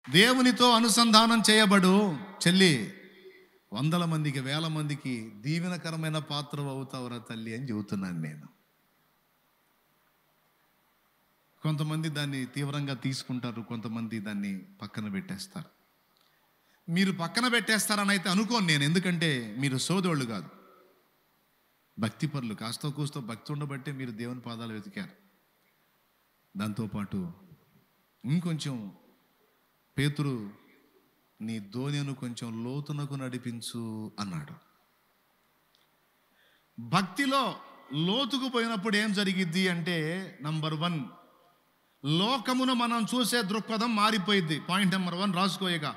దేవునితో అనుసంధానం చేయబడు చెల్లి, వందల మందికి, వేల మందికి దీవెనకరమైన పాత్ర అవుతావురా తల్లి అని చెబుతున్నాను నేను. కొంతమంది దాన్ని తీవ్రంగా తీసుకుంటారు, కొంతమంది దాన్ని పక్కన పెట్టేస్తారు. మీరు పక్కన పెట్టేస్తారని అయితే అనుకోను నేను, ఎందుకంటే మీరు సోదోళ్ళు కాదు, భక్తిపరులు. కాస్తో కూస్తో భక్తి ఉండబట్టే మీరు దేవుని పాదాలు వెతికారు. దాంతోపాటు ఇంకొంచెం పేతురు, నీ ధోనిను కొంచెం లోతునకు నడిపించు అన్నాడు. భక్తిలో లోతుకు పోయినప్పుడు ఏం జరిగిద్ది అంటే, నంబర్ 1, లోకమును మనం చూసే దృక్పథం మారిపోయింది. Point number 1 రాసుకోయగా.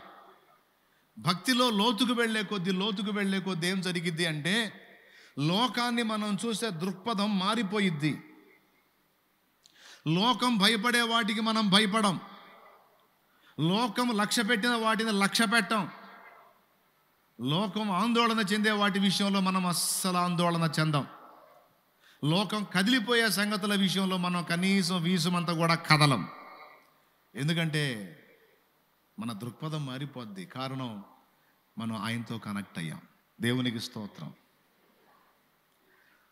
భక్తిలో లోతుకు వెళ్ళే కొద్దీ ఏం జరిగిద్ది అంటే, లోకాన్ని మనం చూసే దృక్పథం మారిపోయిద్ది. లోకం భయపడే వాటికి మనం భయపడం, లోకం లక్ష్య పెట్టిన వాటిని లక్ష్య పెట్టం, లోకం ఆందోళన చెందే వాటి విషయంలో మనం అస్సలు ఆందోళన చెందాం, లోకం కదిలిపోయే సంగతుల విషయంలో మనం కనీసం వీసుమంతా కూడా కదలం. ఎందుకంటే మన దృక్పథం మారిపోద్ది. కారణం, మనం ఆయనతో కనెక్ట్ అయ్యాం. దేవునికి స్తోత్రం.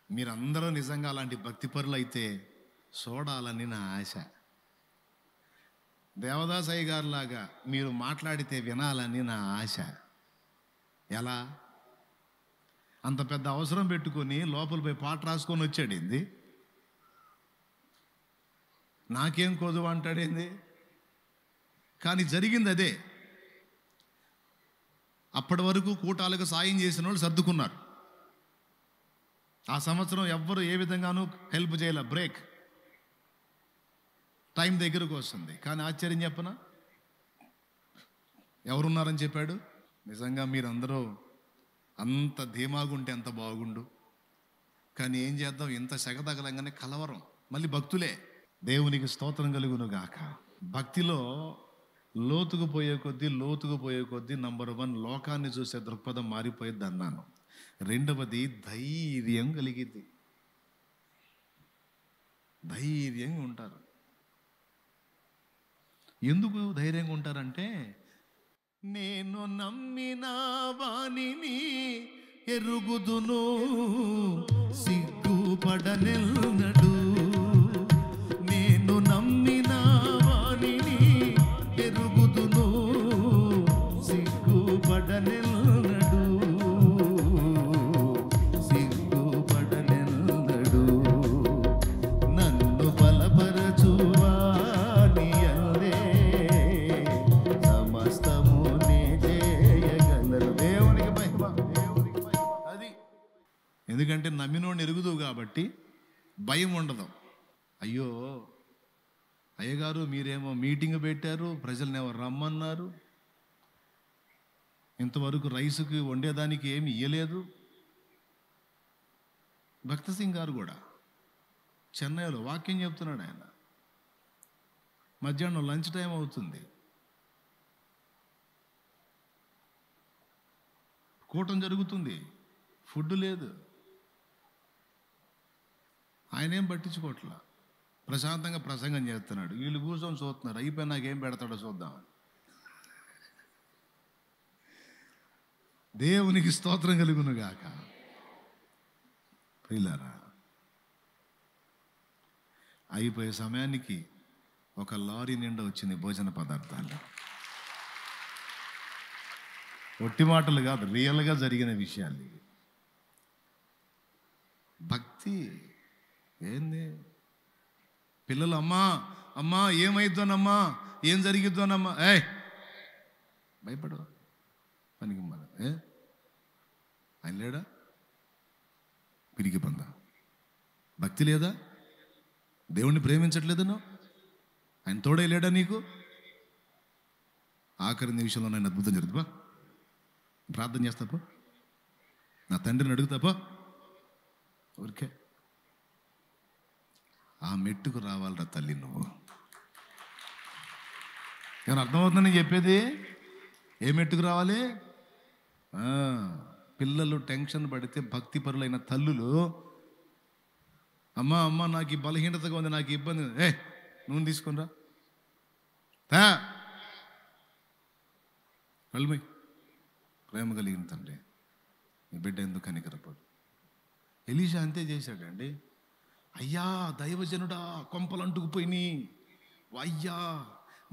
మీరందరూ నిజంగా అలాంటి భక్తిపరులు అయితే చూడాలని నా ఆశ. దేవదాసయ్య గారు లాగా మీరు మాట్లాడితే వినాలని నా ఆశ. ఎలా? అంత పెద్ద అవసరం పెట్టుకొని లోపల పోయి పాట రాసుకొని వచ్చాడేంది? నాకేం కొదువు అంటాడేంది? కానీ జరిగింది అదే. అప్పటి వరకు కూటాలకు సాయం చేసిన వాళ్ళు సర్దుకున్నారు. ఆ సంవత్సరం ఎవ్వరు ఏ విధంగానూ హెల్ప్ చేయాల. బ్రేక్, టైం దగ్గరకు వస్తుంది. కానీ ఆశ్చర్యం చెప్పనా, ఎవరున్నారని చెప్పాడు? నిజంగా మీరందరూ అంత ధీమాగుంటే ఎంత బాగుండు. కానీ ఏం చేద్దాం, ఇంత సెగ తగలంగానే కలవరం. మళ్ళీ భక్తులే. దేవునికి స్తోత్రం కలుగును గాక. భక్తిలో లోతుకు పోయే కొద్దీ నంబర్ 1, లోకాన్ని చూసే దృక్పథం మారిపోయిద్ది అన్నాను. రెండవది, ధైర్యం కలిగిద్ది. ధైర్యంగా ఉంటారు. ఎందుకు ధైర్యంగా ఉంటారంటే, నేను నమ్మిన వానిని ఎరుగుదును, సిగ్గుపడనెన్నడు. నేను నమ్మిన వానిని ఎరుగుదును, సిగ్గుపడనెన్నడు, సిగ్గుపడనెన్నడు. నన్ను బలపరచువాని అందే సమస్తము నే చేయగలరు. దేవునికి మహిమ. అది ఎందుకంటే నమ్మినోడిని ఎరుగుదు కాబట్టి భయం ఉండదు. అయ్యో అయ్యగారు, మీరేమో మీటింగ్ పెట్టారు, ప్రజలనేమో రమ్మన్నారు, ఇంతవరకు రైసుకి వండేదానికి ఏమి ఇయ్యలేదు. భక్త సింగ్ గారు కూడా చెన్నైలో వాక్యం చెప్తున్నాడు. ఆయన మధ్యాహ్నం లంచ్ టైం అవుతుంది, కూటం జరుగుతుంది, ఫుడ్ లేదు. ఆయన ఏం పట్టించుకోవట్లా, ప్రశాంతంగా ప్రసంగం చేస్తున్నాడు. వీళ్ళు కూర్చొని చూస్తున్నారు. అయిపోయి నాకేం పెడతాడో చూద్దాం. దేవునికి స్తోత్రం కలుగును గాక. ప్రియులారా, అయిపోయే సమయానికి ఒక లారీ నిండా వచ్చింది భోజన పదార్థాలు. ఒట్టి మాటలు కాదు, రియల్గా జరిగిన విషయాలు ఇవి. భక్తి ఏంది? పిల్లలు, అమ్మా అమ్మా ఏమైద్దోనమ్మా, ఏం జరిగిద్దోనమ్మా, భయపడవా? పనికి మన ఆయన లేడా? పిరికి పంద. భక్తి లేదా? దేవుణ్ణి ప్రేమించట్లేదనో? ఆయన తోడే లేడా నీకు? ఆఖరి నిమిషంలో నేను అద్భుతం జరుగుతుందా? ప్రార్థన చేస్తాపో, నా తండ్రిని అడుగుతాపో. ఊరికే ఆ మెట్టుకు రావాలరా తల్లి నువ్వు. ఏమైనా అర్థమవుతుందని చెప్పేది? ఏ మెట్టుకు రావాలి? పిల్లలు టెన్షన్ పడితే భక్తి పరులైన తల్లులు, అమ్మా అమ్మ నాకు ఈ బలహీనతగా ఉంది, నాకు ఇబ్బంది, నువ్వు తీసుకునిరా, కళ్ళమై. ప్రేమ కలిగిన తండ్రి, నీ బిడ్డ ఎందుకు కనికరపడు. ఎలీషా అంతే చేశాడండి. అయ్యా దైవజనుడా, కొంపలు అంటుకుపోయినాయి. అయ్యా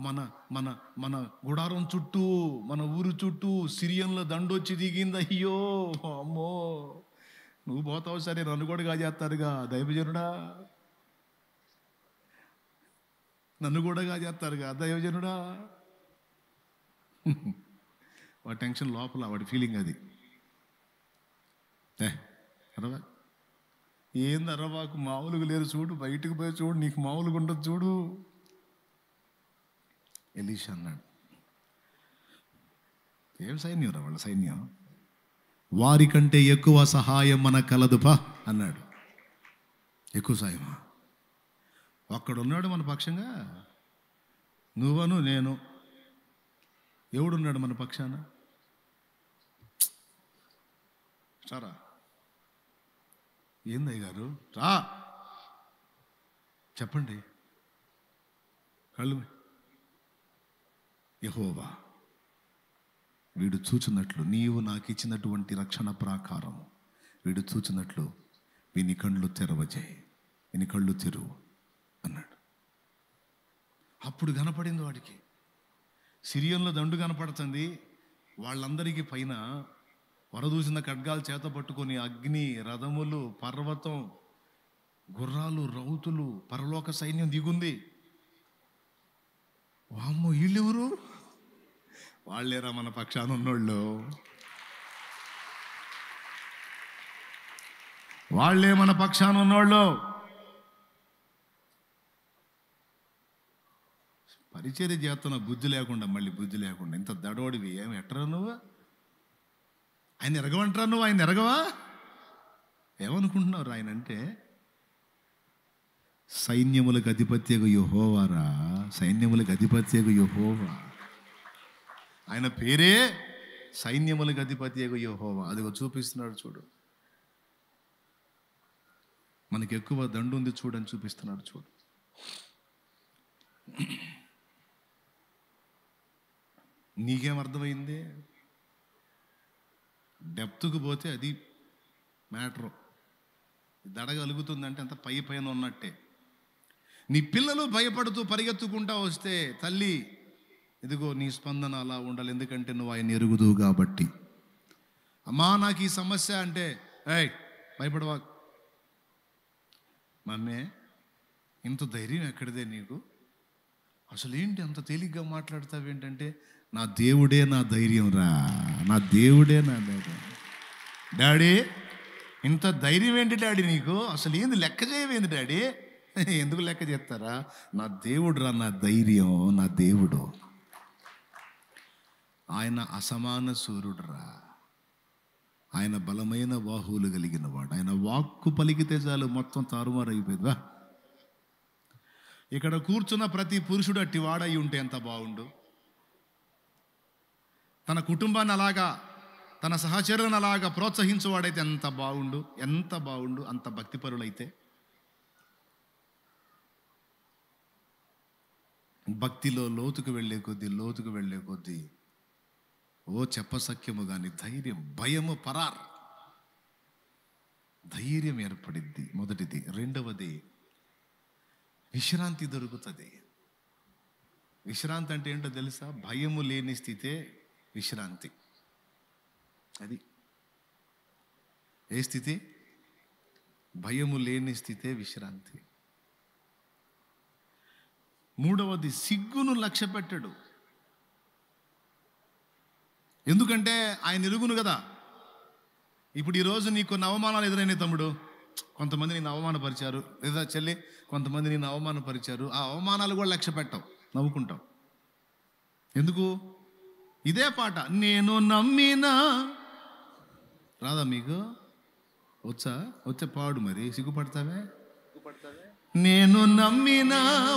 మన మన మన గుడారం చుట్టూ, మన ఊరు చుట్టూ సిరియన్ల దండొచ్చి దిగింది. అయ్యో అమ్మో, నువ్వు పోతావు సరే, నన్ను కూడా కాజేస్తారుగా దైవజనుడా, నన్ను కూడా కాజేస్తారుగా దైవజనుడా. వాడి టెన్షన్ లోపల, వాడి ఫీలింగ్ అది. అరవా ఏంది అరవాకు, మామూలుగా లేరు చూడు, బయటకు పోయి చూడు, నీకు మామూలుగా ఉండదు చూడు. ఎలీషా అన్నాడు, ఏం సైన్యం రా వాళ్ళ సైన్యం, వారికంటే ఎక్కువ సహాయం మనకు కలదుపా అన్నాడు. ఎక్కువ సాయమా? ఒక్కడున్నాడు మన పక్షంగా, నువ్వను నేను. ఎవడున్నాడు మన పక్షాన? సారా ఏందయ్య గారు రా చెప్పండి. కళ్ళు యెహోవా వీడు చూచున్నట్లు, నీవు నాకు ఇచ్చినటువంటి రక్షణ ప్రాకారము వీడు చూచున్నట్లు వీని కళ్ళు తెరవజేయి, వీని కళ్ళు తెరువు అన్నాడు. అప్పుడు కనపడింది వాడికి, సిరియన్లో దండు కనపడుతుంది. వాళ్ళందరికీ పైన వరదూసిన ఖడ్గాలు చేత పట్టుకొని అగ్ని, రథములు, పర్వతం, గుర్రాలు, రౌతులు, పరలోక సైన్యం దిగుంది. వామ్మో, వీళ్ళెవరు? వాళ్ళేరా మన పక్షాన ఉన్నోళ్ళు, వాళ్ళే మన పక్షాన ఉన్నోళ్ళు. పరిచర్య చేస్తున్న బుద్ధి లేకుండా, మళ్ళీ బుద్ధి లేకుండా ఇంత దడోడివి ఏమి ఎట్టరా నువ్వు? ఆయన ఎరగమంటారా నువ్వు? ఆయన ఎరగవా? ఏమనుకుంటున్నారు ఆయన అంటే? సైన్యములకు అధిపత్యగు యెహోవారా, సైన్యములకు అధిపత్యగు యెహోవా. ఆయన పేరే సైన్యములకు అధిపత్యగు యెహోవా. అదిగో చూపిస్తున్నాడు చూడు, మనకి ఎక్కువ దండు ఉంది చూడని చూపిస్తున్నాడు చూడు. నీకేం అర్థమైంది? డెప్త్కు పోతే అది మ్యాటరు. దడగలుగుతుందంటే అంత పై పైన ఉన్నట్టే. నీ పిల్లలు భయపడుతూ పరిగెత్తుకుంటా వస్తే, తల్లి ఇదిగో నీ స్పందన అలా ఉండాలి, ఎందుకంటే నువ్వు ఆయన ఎరుగుదువు కాబట్టి. అమ్మా నాకు ఈ సమస్య అంటే, ఏయ్ భయపడవా మమ్మే, ఇంత ధైర్యం ఎక్కడిదే నీకు? అసలు ఏంటి అంత తేలిగ్గా మాట్లాడతావు ఏంటంటే, నా దేవుడే నా ధైర్యం రా, నా దేవుడే నా ధైర్యం. డాడీ ఇంత ధైర్యం ఏంటి డాడీ నీకు? అసలు ఏంది లెక్క చేయవేంది డాడీ? ఎందుకు లెక్క చేస్తారా? నా దేవుడు రా నా ధైర్యం, నా దేవుడు. ఆయన అసమాన సూర్యుడు రా, ఆయన బలమైన బాహువులు కలిగిన వాడు. ఆయన వాక్కు పలికితే చాలు మొత్తం తారుమారు అయిపోయిందా. ఇక్కడ కూర్చున్న ప్రతి పురుషుడు అట్టి వాడై ఉంటే ఎంత బాగుండు. తన కుటుంబాన్ని అలాగా, తన సహచరులను అలాగా ప్రోత్సహించేవాడైతే ఎంత బాగుండు, ఎంత బాగుండు. అంత భక్తిపరులైతే, భక్తిలో లోతుకు వెళ్ళే కొద్దీ ఓ చెప్పసఖ్యము కానీ ధైర్యం, భయము పరార్, ధైర్యం ఏర్పడిద్ది. మొదటిది. రెండవది, విశ్రాంతి దొరుకుతుంది. విశ్రాంతి అంటే ఏంటో తెలుసా? భయము లేని స్థితే విశ్రాంతి. అది ఏ స్థితి? భయము లేని స్థితే విశ్రాంతి. మూడవది, సిగ్గును లక్ష్య పెట్టడు. ఎందుకంటే ఆయన ఎరుగును కదా. ఇప్పుడు ఈరోజు నీకు కొన్ని అవమానాలు ఎదురైన తమ్ముడు, కొంతమంది నేను అవమానపరిచారు, లేదా చెల్లి కొంతమంది నేను అవమానపరిచారు. ఆ అవమానాలు కూడా లక్ష్య పెట్టావు, నవ్వుకుంటావు. ఎందుకు? ఇదే పాట, నేను నమ్మినా. రాదా మీకు? వచ్చే పాడు. మరి సిగ్గుపడతావే. నేను నమ్మిన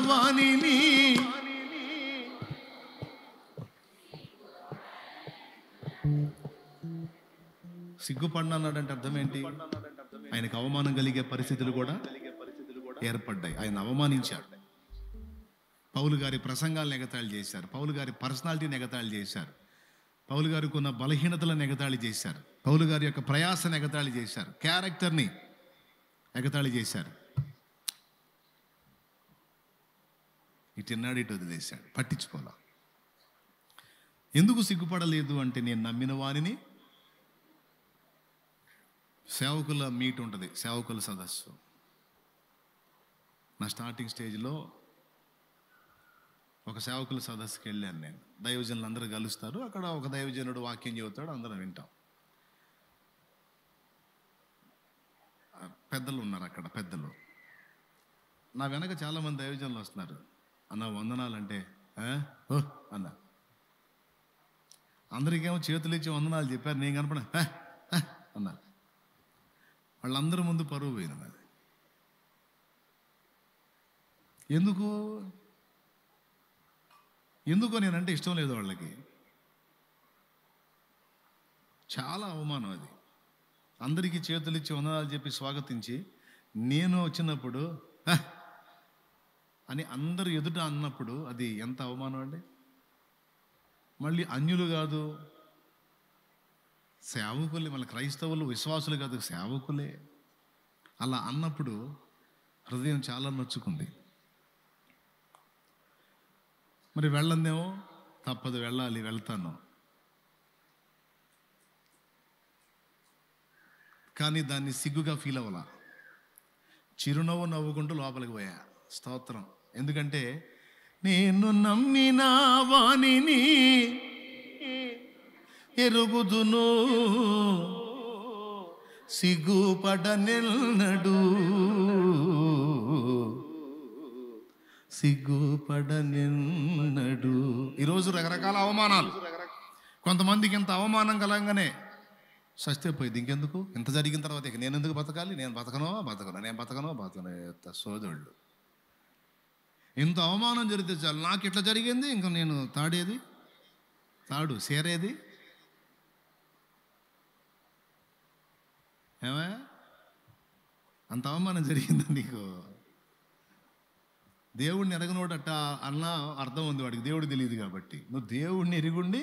వాణిని సిగ్గుపడినాడంటే అర్థం ఏంటి? ఆయనకు అవమానం కలిగే పరిస్థితులు కూడా ఏర్పడ్డాయి. ఆయన అవమానించాడు. పౌలు గారి ప్రసంగాలను ఎగతాళి చేశారు, పౌలు గారి పర్సనాలిటీని ఎగతాళి చేశారు. పౌలు గారికి ఉన్న బలహీనతలను ఎగతాళి చేశారు, పౌలు గారి యొక్క ప్రయాసను ఎగతాళి చేశారు, క్యారెక్టర్ని ఎగతాళి చేశారు. ఇటున్నాడు, ఇటు వదిలేశాడు, పట్టించుకోలే. ఎందుకు సిగ్గుపడలేదు అంటే, నేను నమ్మిన వానిని, సేవకుల మీట్ ఉంటుంది, సేవకుల సదస్సు. నా స్టార్టింగ్ స్టేజ్లో ఒక సేవకుల సదస్సుకి వెళ్ళాను నేను. దైవజనులు అందరూ కలుస్తారు అక్కడ. ఒక దైవజనుడు వాక్యం చెబుతాడు, అందరం వింటాం. పెద్దలు ఉన్నారు అక్కడ, పెద్దలు. నా వెనక చాలామంది దైవజనులు వస్తున్నారు. అన్న వందనాలంటే ఓ అన్న. అందరికేమో చేతులు ఇచ్చి వందనాలు చెప్పారు, నేను కనపడ అన్నా. వాళ్ళందరి ముందు పరువు పోయింది అది. ఎందుకో నేనంటే ఇష్టం లేదు వాళ్ళకి. చాలా అవమానం అది. అందరికీ చేతులు ఇచ్చి వందనాలు చెప్పి స్వాగతించి, నేను వచ్చినప్పుడు అని అందరు ఎదుట అన్నప్పుడు అది ఎంత అవమానం అండి. మళ్ళీ అన్యులు కాదు, సేవకులే, మళ్ళీ క్రైస్తవులు, విశ్వాసులు కాదు, సేవకులే. అలా అన్నప్పుడు హృదయం చాలా నొచ్చుకుంది. మరి వెళ్ళందేమో, తప్పదు, వెళ్ళాలి, వెళ్తాను. కానీ దాన్ని సిగ్గుగా ఫీల్ అవ్వాల. చిరునవ్వు నవ్వుకుంటూ లోపలికి పోయా. స్తోత్రం. ఎందుకంటే నేను నమ్మిన వానిని ఎరుగుదును, సిగ్గుపడనెన్నడు, సిగ్గుపడనెన్నడు. ఈరోజు రకరకాల అవమానాలు. కొంతమందికి ఇంత అవమానం కలంగానే సస్తే పోయింది. ఇంకెందుకు, ఇంత జరిగిన తర్వాత ఇక నేను ఎందుకు బతకాలి, నేను బతకనో సోదరుళ్ళు. ఇంత అవమానం జరిగితే చాలు, నాకు ఇట్లా జరిగింది, ఇంకా నేను తాడు సేరేది ఏమా, అంత అవమానం జరిగిందా నీకు? దేవుడిని ఎరగనోడట అన్న అర్థం ఉంది వాడికి, దేవుడు తెలియదు కాబట్టి. నువ్వు దేవుడిని ఎరుగుండి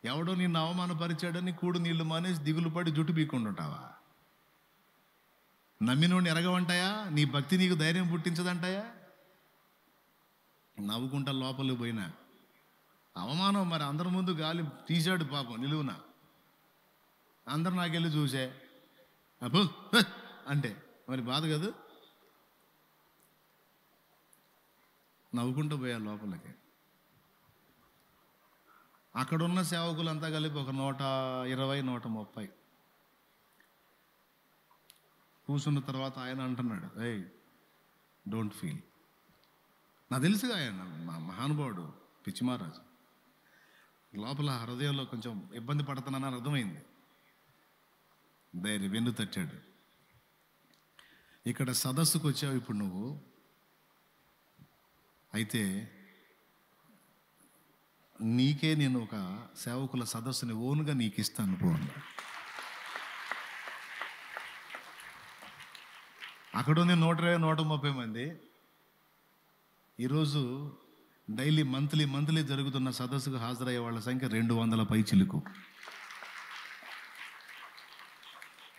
ఎవడో నిన్ను అవమానపరిచాడని కూడు నీళ్లు మానేసి దిగులు పడి జుట్టు పీక్కుంటుంటావా? నమ్మినోడిని ఎరగవంటాయా? నీ భక్తి నీకు ధైర్యం పుట్టించదంటాయా? నవ్వుకుంటా లోపలికి పోయినా అవమానం. మరి అందరి ముందు గాలి తీశాడు పాపం నిలువున. అందరు నాకెళ్ళి చూసే అబ్బో అంటే మరి బాధ కదా. నవ్వుకుంటూ పోయా లోపలికి. అక్కడున్న సేవకులంతా కలిపి ఒక 120, 130 కూర్చున్న తర్వాత ఆయన అంటున్నాడు, ఏయ్ డోంట్ ఫీల్. నాకు తెలుసుగా ఆయన మహానుభావుడు, పిచ్చిమారాజు. లోపల హృదయంలో కొంచెం ఇబ్బంది పడుతున్నానని అర్థమైంది. ధైర్యం వెన్ను తట్టాడు. ఇక్కడ సదస్సుకు వచ్చావు ఇప్పుడు నువ్వు, అయితే నీకే నేను ఒక సేవకుల సదస్సుని ఓన్గా నీకు ఇస్తాను పో. అక్కడ ఉంది 120, 130 మంది. ఈరోజు డైలీ మంత్లీ జరుగుతున్న సదస్సుకు హాజరయ్యే వాళ్ళ సంఖ్య 200 పై చిలుకు.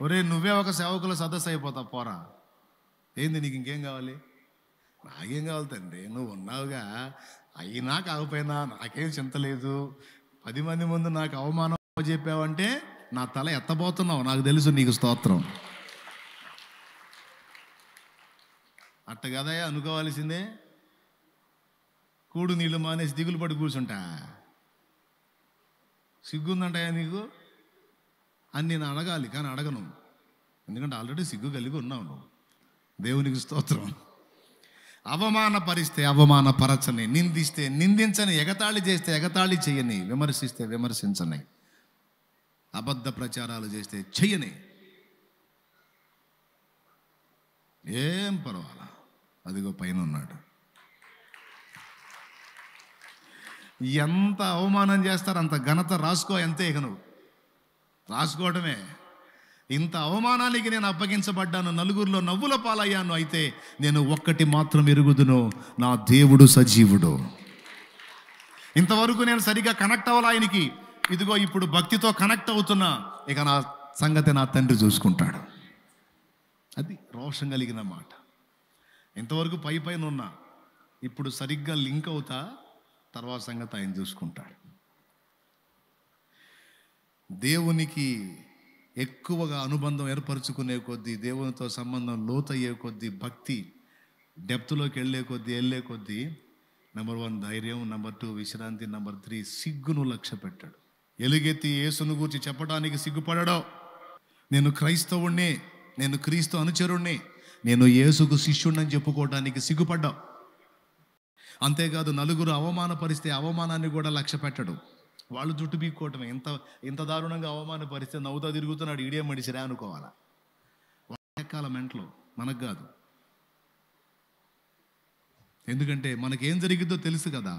ఒరే నువ్వే ఒక సేవకుల సదస్సు అయిపోతావు పోరా. ఏంది నీకు ఇంకేం కావాలి? నాకేం కావాలి తండ్రి, నువ్వు ఉన్నావుగా. అయినా కాకపోయినా నాకేం చింత లేదు. 10 మంది ముందు నాకు అవమానం చెప్పావంటే నా తల ఎత్తబోతున్నావు, నాకు తెలుసు. నీకు స్తోత్రం. అట్ట కదయ్యా అనుకోవాల్సిందే. కూడు నీళ్ళు మానేసి దిగులు పడి కూర్చుంటా సిగ్గుందంటాయా నీకు అని నేను అడగాలి, కానీ అడగను. ఎందుకంటే ఆల్రెడీ సిగ్గు కలిగి ఉన్నావు నువ్వు. దేవునికి స్తోత్రం. అవమానపరిస్తే అవమానపరచని, నిందిస్తే నిందించని, ఎగతాళి చేస్తే ఎగతాళి చెయ్యని, విమర్శిస్తే విమర్శించని, అబద్ధ ప్రచారాలు చేస్తే చెయ్యని, ఏం పర్వాలా. అదిగో పైన ఉన్నాడు. ఎంత అవమానం చేస్తారు అంత ఘనత రాసుకో. అంతే, ఇక నువ్వు రాసుకోవటమే. ఇంత అవమానానికి నేను అప్పగించబడ్డాను, నలుగురిలో నవ్వుల పాలయ్యాను. అయితే నేను ఒక్కటి మాత్రం ఎరుగుదును, నా దేవుడు సజీవుడు. ఇంతవరకు నేను సరిగా కనెక్ట్ అవ్వాలి ఆయనకి. ఇదిగో ఇప్పుడు భక్తితో కనెక్ట్ అవుతున్నా, ఇక నా సంగతి నా తండ్రి చూసుకుంటాడు. అది రోషం కలిగిన మాట. ఇంతవరకు పై పైన ఉన్నా, ఇప్పుడు సరిగ్గా లింక్ అవుతా, తర్వాత సంగతి ఆయన చూసుకుంటాడు. దేవునికి ఎక్కువగా అనుబంధం ఏర్పరచుకునే కొద్దీ, దేవునితో సంబంధం లోతయ్యే కొద్దీ, భక్తి డెప్త్లోకి వెళ్ళే కొద్దీ నెంబర్ 1 ధైర్యం, నెంబర్ 2 విశ్రాంతి, నెంబర్ 3 సిగ్గును లక్ష్య పెట్టాడు. ఎలుగెత్తి యేసును గూర్చి చెప్పడానికి సిగ్గుపడడం. నేను క్రైస్తవుణ్ణి, నేను క్రీస్తు అనుచరుణ్ణి, నేను యేసుకు శిష్యుణ్ణని చెప్పుకోవడానికి సిగ్గుపడ్డావు. అంతేకాదు నలుగురు అవమానపరిస్తే అవమానాన్ని కూడా లక్ష్య పెట్టడు. వాళ్ళు జుట్టు పీక్కోవటమే. ఇంత దారుణంగా అవమానపరిస్తే నవ్వుతా తిరుగుతున్నాడు, ఈడే మడిసిరా అనుకోవాలా. ఎక్కాల మెంట్లో, మనకు కాదు. ఎందుకంటే మనకేం జరిగిద్దో తెలుసు కదా.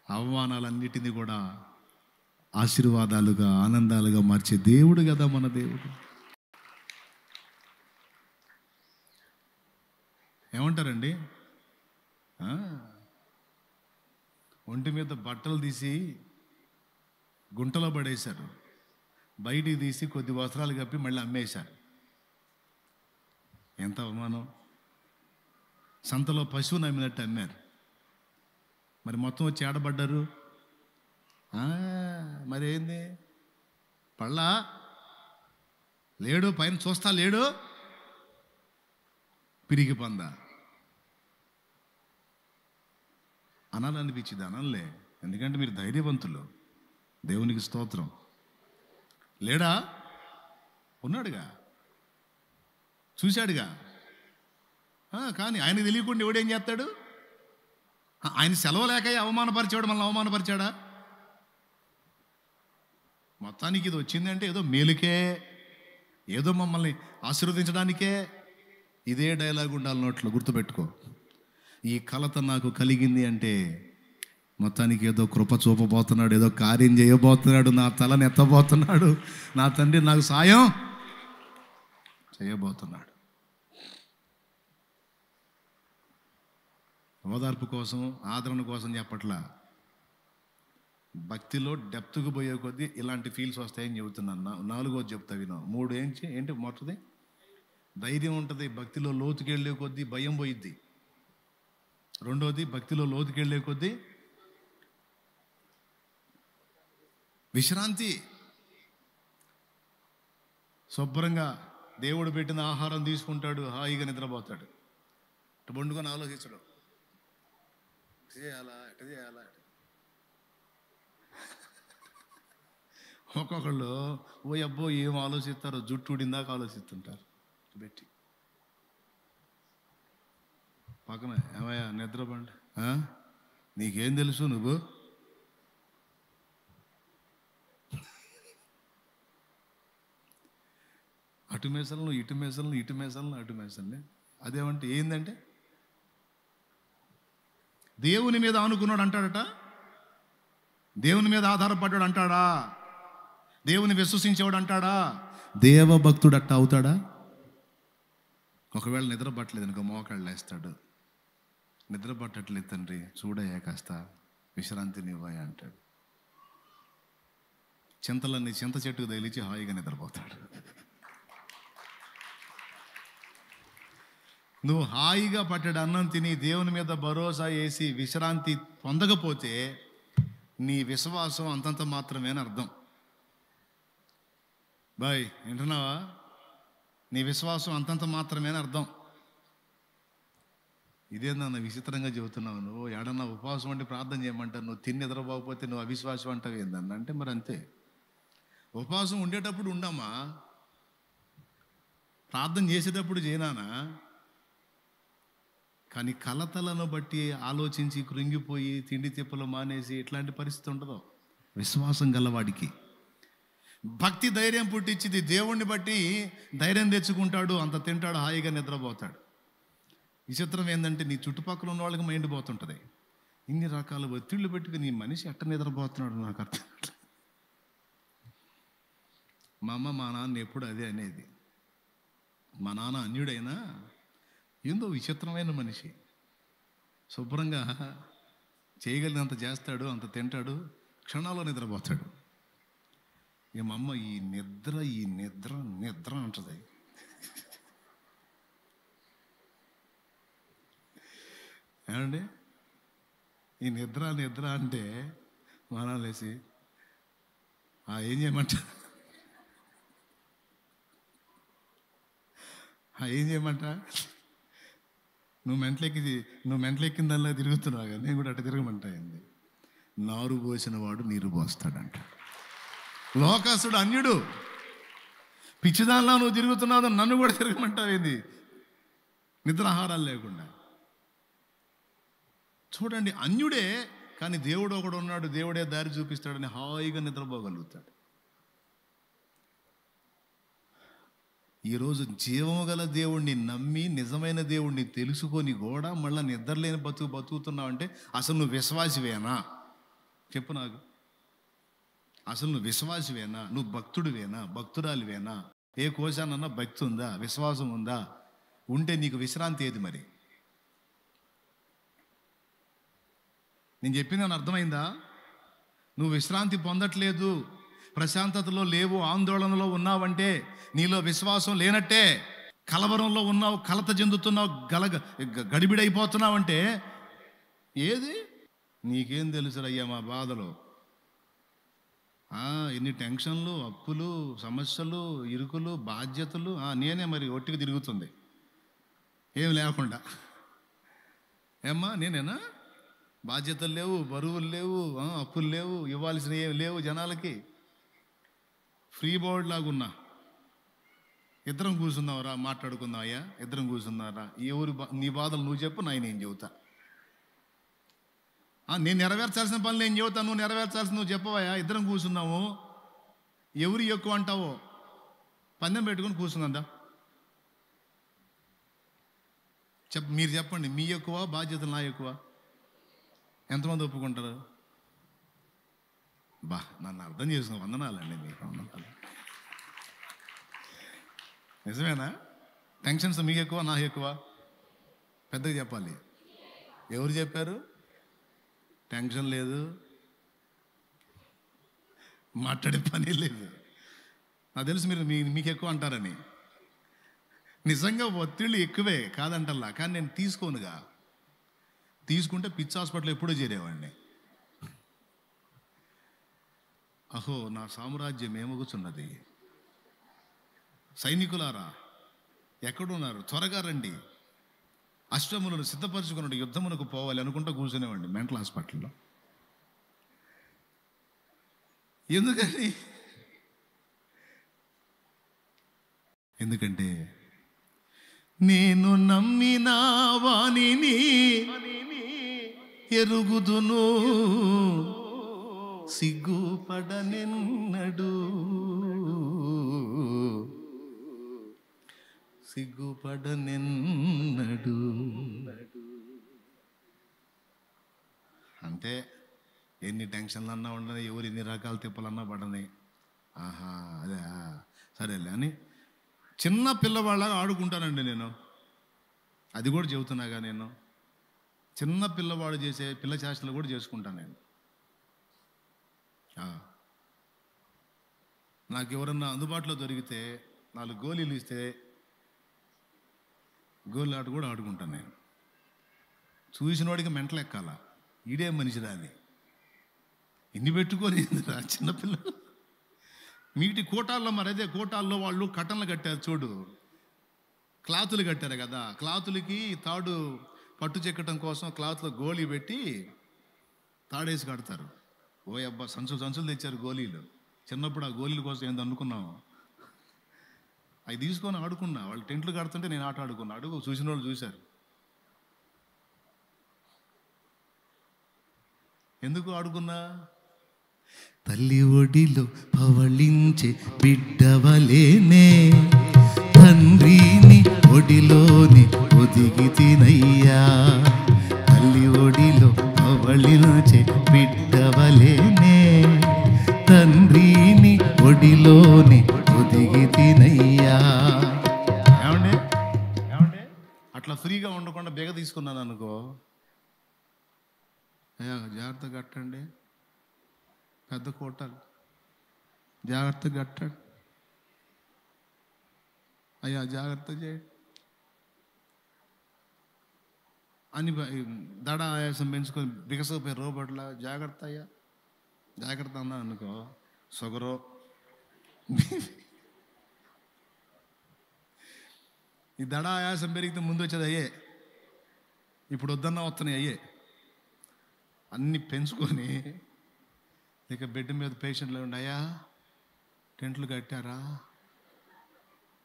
అవమానాలన్నిటినీ కూడా ఆశీర్వాదాలుగా, ఆనందాలుగా మార్చే దేవుడు కదా మన దేవుడు. ఏమంటారండి? ఒంటి మీద బట్టలు తీసి గుంటలో పడేశారు, బయటికి తీసి కొద్ది వస్త్రాలు కప్పి మళ్ళీ అమ్మేశారు. ఎంత అవమానం! సంతలో పశువుని అమ్మినట్టు అమ్మారు. మరి మొత్తం వచ్చి ఏడబడ్డారు. మరేంది? పళ్ళా లేడు, పైన చూస్తా లేడు, పిరిగి పంద అనాలనిపించింది. అనలే, ఎందుకంటే మీరు ధైర్యవంతులు. దేవునికి స్తోత్రం. లేడా? ఉన్నాడుగా, చూశాడుగా. కానీ ఆయనకు తెలియకుండా ఎవడేం చేస్తాడు? ఆయన సెలవు లేక అవమానపరిచాడు, మనల్ని అవమానపరిచాడా? మొత్తానికి ఇది వచ్చిందంటే ఏదో మేలుకే, ఏదో మమ్మల్ని ఆశీర్వదించడానికే. ఇదే డైలాగ్ ఉండాలి నోట్లో, గుర్తుపెట్టుకో. ఈ కలత నాకు కలిగింది అంటే మొత్తానికి ఏదో కృప చూపబోతున్నాడు, ఏదో కార్యం చేయబోతున్నాడు, నా తలని ఎత్తబోతున్నాడు, నా తండ్రి నాకు సాయం చేయబోతున్నాడు. ఓదార్పు కోసం, ఆదరణ కోసం చెప్పట్లా. భక్తిలో డెప్త్కు పోయే కొద్దీ ఇలాంటి ఫీల్స్ వస్తాయని చెబుతున్నాను. 4వది చెప్తా విను. 3 ఏంటి? మొదటిది ధైర్యం ఉంటుంది. భక్తిలో లోతుకి వెళ్ళే కొద్దీ భయం పోయిద్ది. 2వది భక్తిలో లోతుకి వెళ్ళే కొద్దీ విశ్రాంతి. శుభ్రంగా దేవుడు పెట్టిన ఆహారం తీసుకుంటాడు, హాయిగా నిద్రపోతాడు. ఇటు వండుకొని ఆలోచించడు, చేయాలా ఎట చేయాలా. ఒక్కొక్కళ్ళు ఓ అబ్బో ఏం ఆలోచిస్తారో, జుట్టు ఉడిందాక ఆలోచిస్తుంటారు. పెట్టి పక్కన ఏమయ్యా నిద్రపండి, నీకేం తెలుసు నువ్వు? అటు మేసలను ఇటు మేసలను, ఇటు మేసలను అటు మేసల్ని. అదేమంటే ఏందంటే దేవుని మీద ఆనుకున్నాడు అంటాడట, దేవుని మీద ఆధారపడ్డాడు అంటాడా, దేవుని విశ్వసించేవాడు అంటాడా, దేవభక్తుడు అట్ట అవుతాడా? ఒకవేళ నిద్ర పట్టలేదు అనుకో, మోకాళ్ళు వేస్తాడు. నిద్ర పట్టట్లేదు తండ్రి, చూడయ్యా కాస్త విశ్రాంతినివ్వయా అంటాడు. చింతలన్నీ చింత చెట్టుకు తగిలించి హాయిగా నిద్రపోతాడు. నువ్వు హాయిగా పట్టడు అన్నం తిని దేవుని మీద భరోసా వేసి విశ్రాంతి పొందకపోతే నీ విశ్వాసం అంతంత మాత్రమేని అర్థం. బాయ్ వింటున్నావా? నీ విశ్వాసం అంతంత మాత్రమేని అర్థం. ఇదేందన్న విచిత్రంగా చెబుతున్నావు నువ్వు? ఏడన్నా ఉపవాసం అంటే ప్రార్థన చేయమంటావు, నువ్వు తిని నిద్రపోకపోతే నువ్వు అవిశ్వాసం అంటావు ఏందన్న అంటే, మరి అంతే. ఉపవాసం ఉండేటప్పుడు ఉండమ్మా, ప్రార్థన చేసేటప్పుడు చేయనానా. కానీ కలతలను బట్టి ఆలోచించి కృంగిపోయి తిండి తిప్పలు మానేసి ఇట్లాంటి పరిస్థితి ఉండదు విశ్వాసం గలవాడికి. భక్తి ధైర్యం పుట్టించింది. దేవుణ్ణి బట్టి ధైర్యం తెచ్చుకుంటాడు, అంత తింటాడు, హాయిగా నిద్రపోతాడు. విచిత్రం ఏంటంటే నీ చుట్టుపక్కల ఉన్న వాళ్ళకి మైండ్ పోతుంటుంది. ఇన్ని రకాల ఒత్తిళ్ళు పెట్టుకుని నీ మనిషి ఎట్ట నిద్రపోతున్నాడు నాకు అర్థం. మా అమ్మ మా నాన్న ఎప్పుడు అదే అనేది. మా నాన్న అన్యుడైనా ఏందో విచిత్రమైన మనిషి. శుభ్రంగా చేయగలిగినంత చేస్తాడు, అంత తింటాడు, క్షణాల్లో నిద్రపోతాడు. మా అమ్మ ఈ నిద్ర నిద్ర అంటది. ఏమండి, ఈ నిద్ర అంటే మానాలేసి ఏం చేయమంట నువ్వు మెంట్లెక్కిందల్లా తిరుగుతున్నావు కదా, నేను కూడా అట్ట తిరగమంటాయింది. నారు పోసిన వాడు నీరు పోస్తాడంట. లోకాసుడు అన్యుడు, పిచ్చిదానిలా నువ్వు తిరుగుతున్నావు, నన్ను కూడా తిరగమంటావేంది నిద్రాహారాలు లేకుండా. చూడండి, అన్యుడే కానీ దేవుడు ఒకడు ఉన్నాడు, దేవుడే దారి చూపిస్తాడని హాయిగా నిద్రపోగలుగుతాడు. ఈరోజు జీవము గల దేవుణ్ణి నమ్మి నిజమైన దేవుణ్ణి తెలుసుకొని కూడా మళ్ళీ నిద్రలేని బతుకుతున్నావు అంటే అసలు నువ్వు విశ్వాసివేనా? చెప్పు నాకు. అసలు నువ్వు విశ్వాసివేనా? నువ్వు భక్తుడివేనా? భక్తురాలివేనా? ఏ కోశానన్నా భక్తి ఉందా? విశ్వాసం ఉందా? ఉంటే నీకు విశ్రాంతి ఏది మరి? నేను చెప్పిందని అర్థమైందా? నువ్వు విశ్రాంతి పొందట్లేదు, ప్రశాంతతలో లేవు, ఆందోళనలో ఉన్నావంటే నీలో విశ్వాసం లేనట్టే. కలవరంలో ఉన్నావు, కలత చెందుతున్నావు, గడిబిడైపోతున్నావంటే ఏది? నీకేం తెలుసురయ్యా మా బాధలు. ఎన్ని టెన్షన్లు, అప్పులు, సమస్యలు, ఇరుకులు, బాధ్యతలు. నేనే మరి ఒట్టిగా తిరుగుతుంది ఏమి లేకుండా. ఏమ్మా నేనేనా? బాధ్యతలు లేవు, బరువులు లేవు, అప్పులు లేవు, ఇవ్వాల్సినవి ఏమి లేవు జనాలకి. ఫ్రీ బోర్డ్ లాగున్నా. ఇద్దరం కూర్చున్నావురా, మాట్లాడుకుందాం అయ్యా, ఇద్దరం కూర్చున్నారా, ఎవరు నీ బాధలు నువ్వు చెప్పు, నేను చెబుతా. నేను నెరవేర్చాల్సిన పనులు నేను చెబుతాను, నువ్వు నెరవేర్చాల్సిన నువ్వు చెప్పవయ్యా. ఇద్దరం కూర్చున్నాము, ఎవరు ఎక్కువ అంటావో పందెం పెట్టుకొని కూర్చుందా. మీరు చెప్పండి, మీ ఎక్కువ బాధ్యతలు నా ఎక్కువ? ఎంతమంది ఒప్పుకుంటారు? నన్ను అర్థం చేసుకున్న వందనాలండి మీకు, వందనాలు. నిజమేనా? టెన్షన్స్ మీకు ఎక్కువ నాకు ఎక్కువ? పెద్దగా చెప్పాలి. ఎవరు చెప్పారు? టెన్షన్ లేదు, మాట్లాడే పని లేదు. నాకు తెలుసు మీరు మీకు ఎక్కువ అంటారని. నిజంగా ఒత్తిళ్ళు ఎక్కువే కాదంటల్లా, కానీ నేను తీసుకోనుగా. తీసుకుంటే పిచ్చి హాస్పిటల్ ఎప్పుడో చేరేవాడిని. అహో నా సామ్రాజ్యం ఏమగుచున్నది, సైనికులారా ఎక్కడున్నారు, త్వరగా రండి, అశ్వములను సిద్ధపరచుకున్నాడు, యుద్ధమునకు పోవాలి అనుకుంటా కూర్చునేవాడిని మెంటల్ హాస్పిటల్లో. ఎందుకంటే నేను నమ్మిన వానిని ఎరుగుదును, సిగ్గుపడనెన్నడు, సిగ్గుపడనెన్నడు. అంతే, ఎన్ని టెన్షన్లు అన్నా ఉండని, ఎవరు ఎన్ని రకాల తిప్పలన్నా పడని. అదే సరేలే అని చిన్న పిల్లవాళ్ళగా ఆడుకుంటానండి నేను. అది కూడా చెబుతున్నాగా, నేను చిన్న పిల్లవాడు చేసే పిల్ల చేష్టలు కూడా చేసుకుంటాను నేను. నాకు ఎవరన్నా అందుబాటులో దొరికితే 4 గోళీలు ఇస్తే గోళీ ఆట కూడా ఆడుకుంటాను నేను. చూసిన వాడికి మెంటలు ఎక్కాల, ఈడే మనిషిరా అని. ఇన్ని పెట్టుకొని చిన్నపిల్లలు మీటి కోటాల్లో, మరి అదే కోటాల్లో వాళ్ళు కట్టన్లు కట్టారు చూడు, క్లాతులు కట్టారు కదా, క్లాతులకి తాడు పట్టు చెక్కటం కోసం క్లాత్లో గోళీ పెట్టి తాడేసి కడతారు. ఓ అబ్బా, సంచులు తెచ్చారు గోళీలు. చిన్నప్పుడు ఆ గోళీల కోసం ఏంది అనుకున్నాము, అవి తీసుకొని ఆడుకున్నా. వాళ్ళు టెంట్లు కడుతుంటే నేను ఆట ఆడుకున్నా. అడుగు, చూసిన వాళ్ళు చూశారు. ఎందుకు ఆడుకున్నా? తల్లి ఒడిలో పవళించే బిడ్డవలేనే, తండ్రిని ఒడిలోని ఒదిగి తినయ్యా. తల్లి ఒడిలో పవళించే బిడ్డవలేనే, తండ్రిని ఒడిలోని ఒదిగి తినయ్యా. ఏమండి అట్లా ఫ్రీగా ఉండకుండా బెగ తీసుకున్నాను అనుకో, అయ్యా జాగ్రత్తగా కట్టండి, పెద్ద కోటలు జాగ్రత్తగా కట్టండి, అయ్యా జాగ్రత్త చేయండి అని దడ ఆయాసం పెంచుకొని బిగసపోయి రోబోట్లా జాగ్రత్త అయ్యా జాగ్రత్త అన్నా అనుకో, షుగరు ఈ దడ ఆయాసం పెరిగితే ముందు వచ్చేది అయ్యే, ఇప్పుడు వద్దన్నా వస్తున్నాయి అయ్యే. అన్నీ పెంచుకొని ఇక బెడ్ మీద పేషెంట్లు ఉండి, అయ్యా టెంట్లు కట్టారా,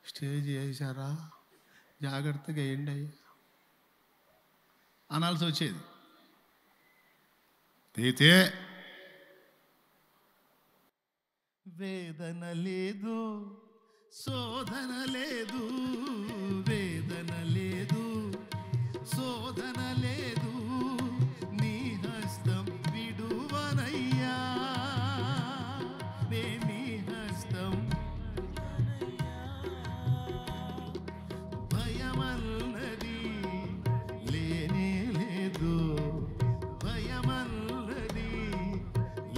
స్టేజ్ వేసారా, జాగ్రత్తగా వేయండి అయ్యా అనాల్సి వచ్చేది. అయితే వేదన లేదు, శోధన లేదు, వేదన లేదు, శోధన లేదు, నీ హస్తం విడువనయ్యా, నే నీ హస్తం. భయమన్నది లేనే లేదు, భయమన్నది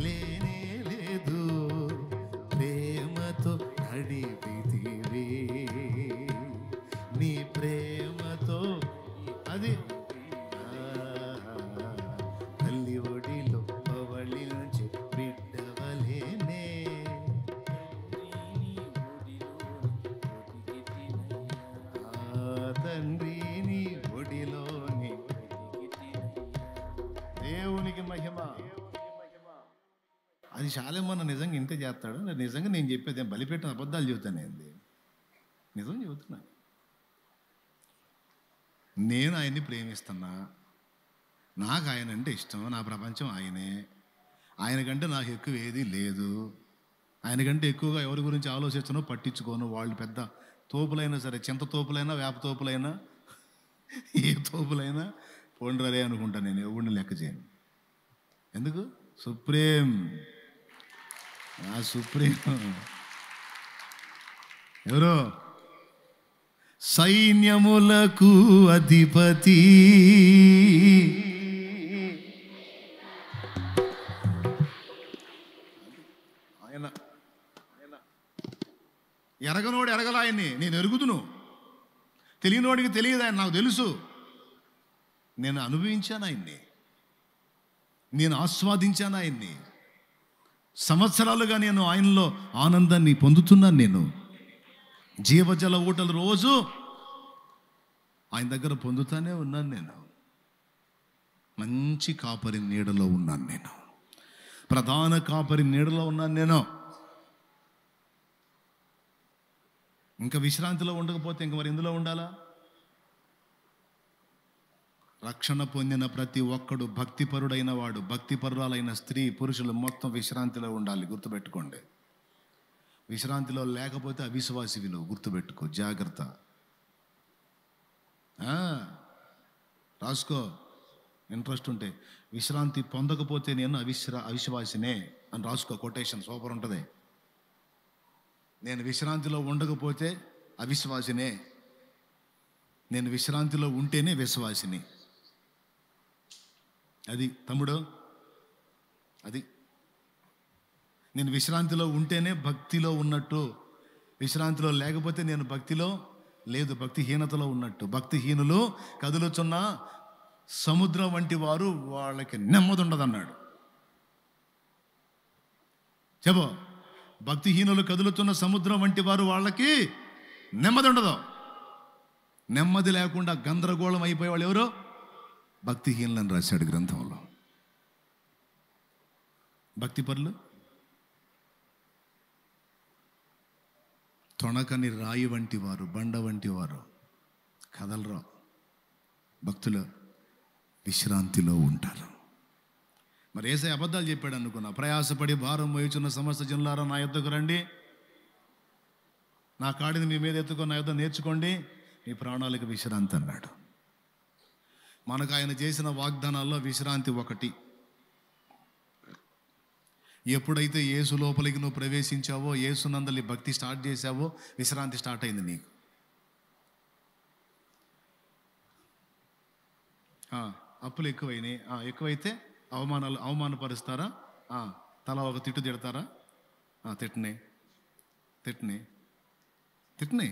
లేనే లేదు, ప్రేమతో నడిపితివి, నీ ప్రేమతో. అది తల్లి ఒడిలో పవళి నుంచి బిడ్డవలేనే, తండ్రి నీ ఒడిలోని. దేవునికి మహిమ. అది చాలేమన్నా నిజంగా ఇంతే చేస్తాడు. నిజంగా నేను చెప్పేది నేను బలిపెట్టిన అబద్ధాలు చెబుతానేంది, నిజం చెబుతున్నా. నేను ఆయన్ని ప్రేమిస్తున్నా, నాకు ఆయన అంటే ఇష్టం, నా ప్రపంచం ఆయనే, ఆయన కంటే నాకు ఎక్కువ ఏది లేదు, ఆయన కంటే ఎక్కువగా ఎవరి గురించి ఆలోచిస్తానో పట్టించుకోను. వాళ్ళు పెద్ద తోపులైనా సరే, చింత తోపులైనా, వేప తోపులైనా, ఏ తోపులైనా పోండ్రరే అనుకుంటా. నేను ఎవరిని లెక్క చేయను. ఎందుకు? సుప్రీం, ఆ సుప్రీం ఎవరో సైన్యములకు అధిపతి, ఆయన ఎరగనోడు ఎరగల ఆయన్ని, నేను ఎరుగుదును. తెలియనోడికి తెలియదు ఆయన, నాకు తెలుసు. నేను అనుభవించాను ఆయన్ని, నేను ఆస్వాదించాను ఆయన్ని. సంవత్సరాలుగా నేను ఆయనలో ఆనందాన్ని పొందుతున్నాను. నేను జీవజల ఊటలు రోజు ఆయన దగ్గర పొందుతానే ఉన్నాను. నేను మంచి కాపరి నీడలో ఉన్నాను, నేను ప్రధాన కాపరి నీడలో ఉన్నాను. నేను ఇంకా విశ్రాంతిలో ఉండకపోతే ఇంక మరి ఎందులో ఉండాలా? రక్షణ పొందిన ప్రతి ఒక్కడు భక్తిపరుడైన వాడు, భక్తిపరురాలైన స్త్రీ పురుషులు మొత్తం విశ్రాంతిలో ఉండాలి. గుర్తుపెట్టుకోండి. విశ్రాంతిలో లేకపోతే అవిశ్వాసి నువ్వు, గుర్తుపెట్టుకో, జాగ్రత్త. రాసుకో, ఇంట్రెస్ట్ ఉంటే. విశ్రాంతి పొందకపోతే నేను అవిశ్వాసినే అని రాసుకో, కొటేషన్ సూపర్ ఉంటుంది. నేను విశ్రాంతిలో ఉండకపోతే అవిశ్వాసినే, నేను విశ్రాంతిలో ఉంటేనే విశ్వాసిని. అది తమ్ముడు, అది నేను విశ్రాంతిలో ఉంటేనే భక్తిలో ఉన్నట్టు, విశ్రాంతిలో లేకపోతే నేను భక్తిలో లేదు, భక్తిహీనతలో ఉన్నట్టు. భక్తిహీనులు కదులుచున్న సముద్రం వంటి వారు, వాళ్ళకి నెమ్మది ఉండదు అన్నాడు. చెప్పు, భక్తిహీనులు కదులుతున్న సముద్రం వంటి వారు, వాళ్ళకి నెమ్మది ఉండదు. నెమ్మది లేకుండా గందరగోళం అయిపోయేవాళ్ళు ఎవరో భక్తిహీనులని రాశాడు గ్రంథంలో. భక్తిపరులు తొణకని రాయి వంటి వారు, బండ వంటి వారు, కదలరు. భక్తులు విశ్రాంతిలో ఉంటారు. మరి యేసయ్య అబద్ధాలు చెప్పాడు అనుకున్నా. ప్రయాసపడి భారం మోయుచున్న సమస్త జనులారా నా యొద్దకు రండి, నా కాడిని మీ మీద ఎత్తుకొని నా యొద్ద నేర్చుకోండి, మీ ప్రాణాలకు విశ్రాంతి అన్నాడు. మనకు ఆయన చేసిన వాగ్దానాల్లో విశ్రాంతి ఒకటి. ఎప్పుడైతే యేసు లోపలికి నువ్వు ప్రవేశించావో, యేసునందలి భక్తి స్టార్ట్ చేసావో, విశ్రాంతి స్టార్ట్ అయింది నీకు. అప్పులు ఎక్కువైనాయి, ఎక్కువైతే అవమానపరుస్తారా? తల ఒక తిట్టు తిడతారా? తిట్టనే తిట్టనే తిట్టనే.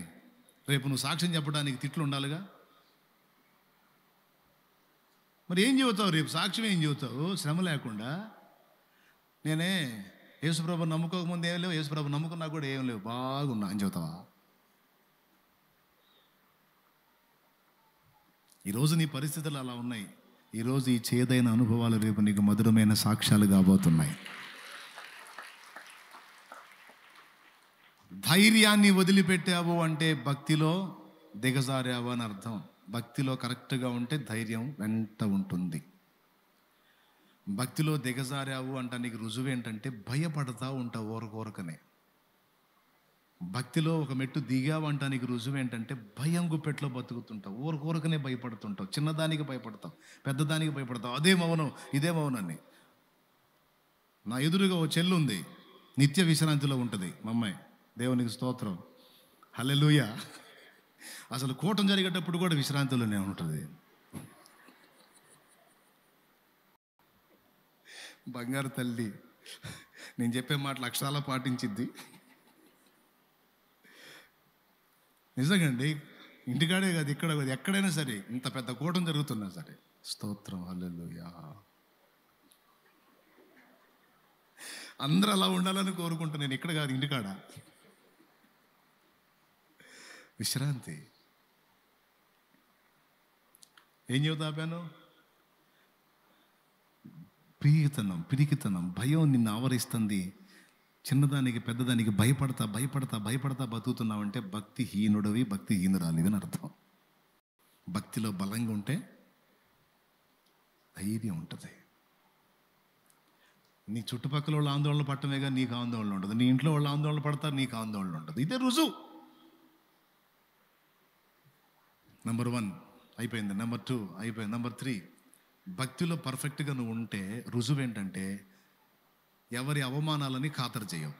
రేపు నువ్వు సాక్ష్యం చెప్పడానికి తిట్లు ఉండాలిగా. మరి ఏం చెబుతావు రేపు? సాక్ష్యం ఏం చెబుతావు శ్రమ లేకుండా? నేనే యేసుప్రభు నమ్ముకోకముందు ఏం లేవు, యేసుప్రభు నమ్ముకున్నా కూడా ఏం లేవు, బాగున్నా అని చెబుతావా? ఈరోజు నీ పరిస్థితులు అలా ఉన్నాయి. ఈరోజు ఈ చేదైన అనుభవాలు రేపు నీకు మధురమైన సాక్ష్యాలు కాబోతున్నాయి. ధైర్యాన్ని వదిలిపెట్టావు అంటే భక్తిలో దిగజారావు అని అర్థం. భక్తిలో కరెక్ట్గా ఉంటే ధైర్యం వెంట ఉంటుంది. భక్తిలో దిగజారావు అంటే నీకు రుజువు ఏంటంటే భయపడతా ఉంటావు ఊరకనే. భక్తిలో ఒక మెట్టు దిగావు అంటానికి రుజువు ఏంటంటే భయం గుప్పెట్లో బతుకుతుంటావు, ఊరకనే భయపడుతుంటావు, చిన్నదానికి భయపడతావు, పెద్దదానికి భయపడతావు, అదే మౌనం ఇదే మౌనాన్ని. నా ఎదురుగా ఓ చెల్లు ఉంది, నిత్య విశ్రాంతిలో ఉంటుంది మా అమ్మాయి. దేవునికి స్తోత్రం, హల్లెలూయా. అసలు కూటం జరిగేటప్పుడు కూడా విశ్రాంతిలోనే ఉంటుంది. బంగారు తల్లి, నేను చెప్పే మాటలు అక్షరాల పాటించిద్ది. నిజంగా అండి, ఇంటికాడే కాదు ఇక్కడ కాదు ఎక్కడైనా సరే, ఇంత పెద్ద కూటం జరుగుతున్నా సరే స్తోత్రం, హల్లెలూయా. అందరూ అలా ఉండాలని కోరుకుంటున్నాను. నేను ఇక్కడ కాదు, ఇంటికాడ విశ్రాంతి. ఏం చెబుతా ఆపాను? పిరికితనం, భయం నిన్ను ఆవరిస్తుంది. చిన్నదానికి పెద్దదానికి భయపడతా బతుకుతున్నావంటే భక్తిహీనుడివి, భక్తిహీనురాలివి అని అర్థం. భక్తిలో బలంగా ఉంటే ధైర్యం ఉంటుంది. నీ చుట్టుపక్కల వాళ్ళు ఆందోళన పట్టమేగా నీకు ఆందోళన ఉండదు. నీ ఇంట్లో వాళ్ళు ఆందోళన పడతారు, నీకు ఆందోళన ఉండదు. ఇదే రుజువు. నెంబర్ 1 అయిపోయింది, నెంబర్ 2 అయిపోయింది, నెంబర్ 3 భక్తిలో పర్ఫెక్ట్గా నువ్వు ఉంటే రుజువు ఏంటంటే ఎవరి అవమానాలని ఖాతరు చేయవు,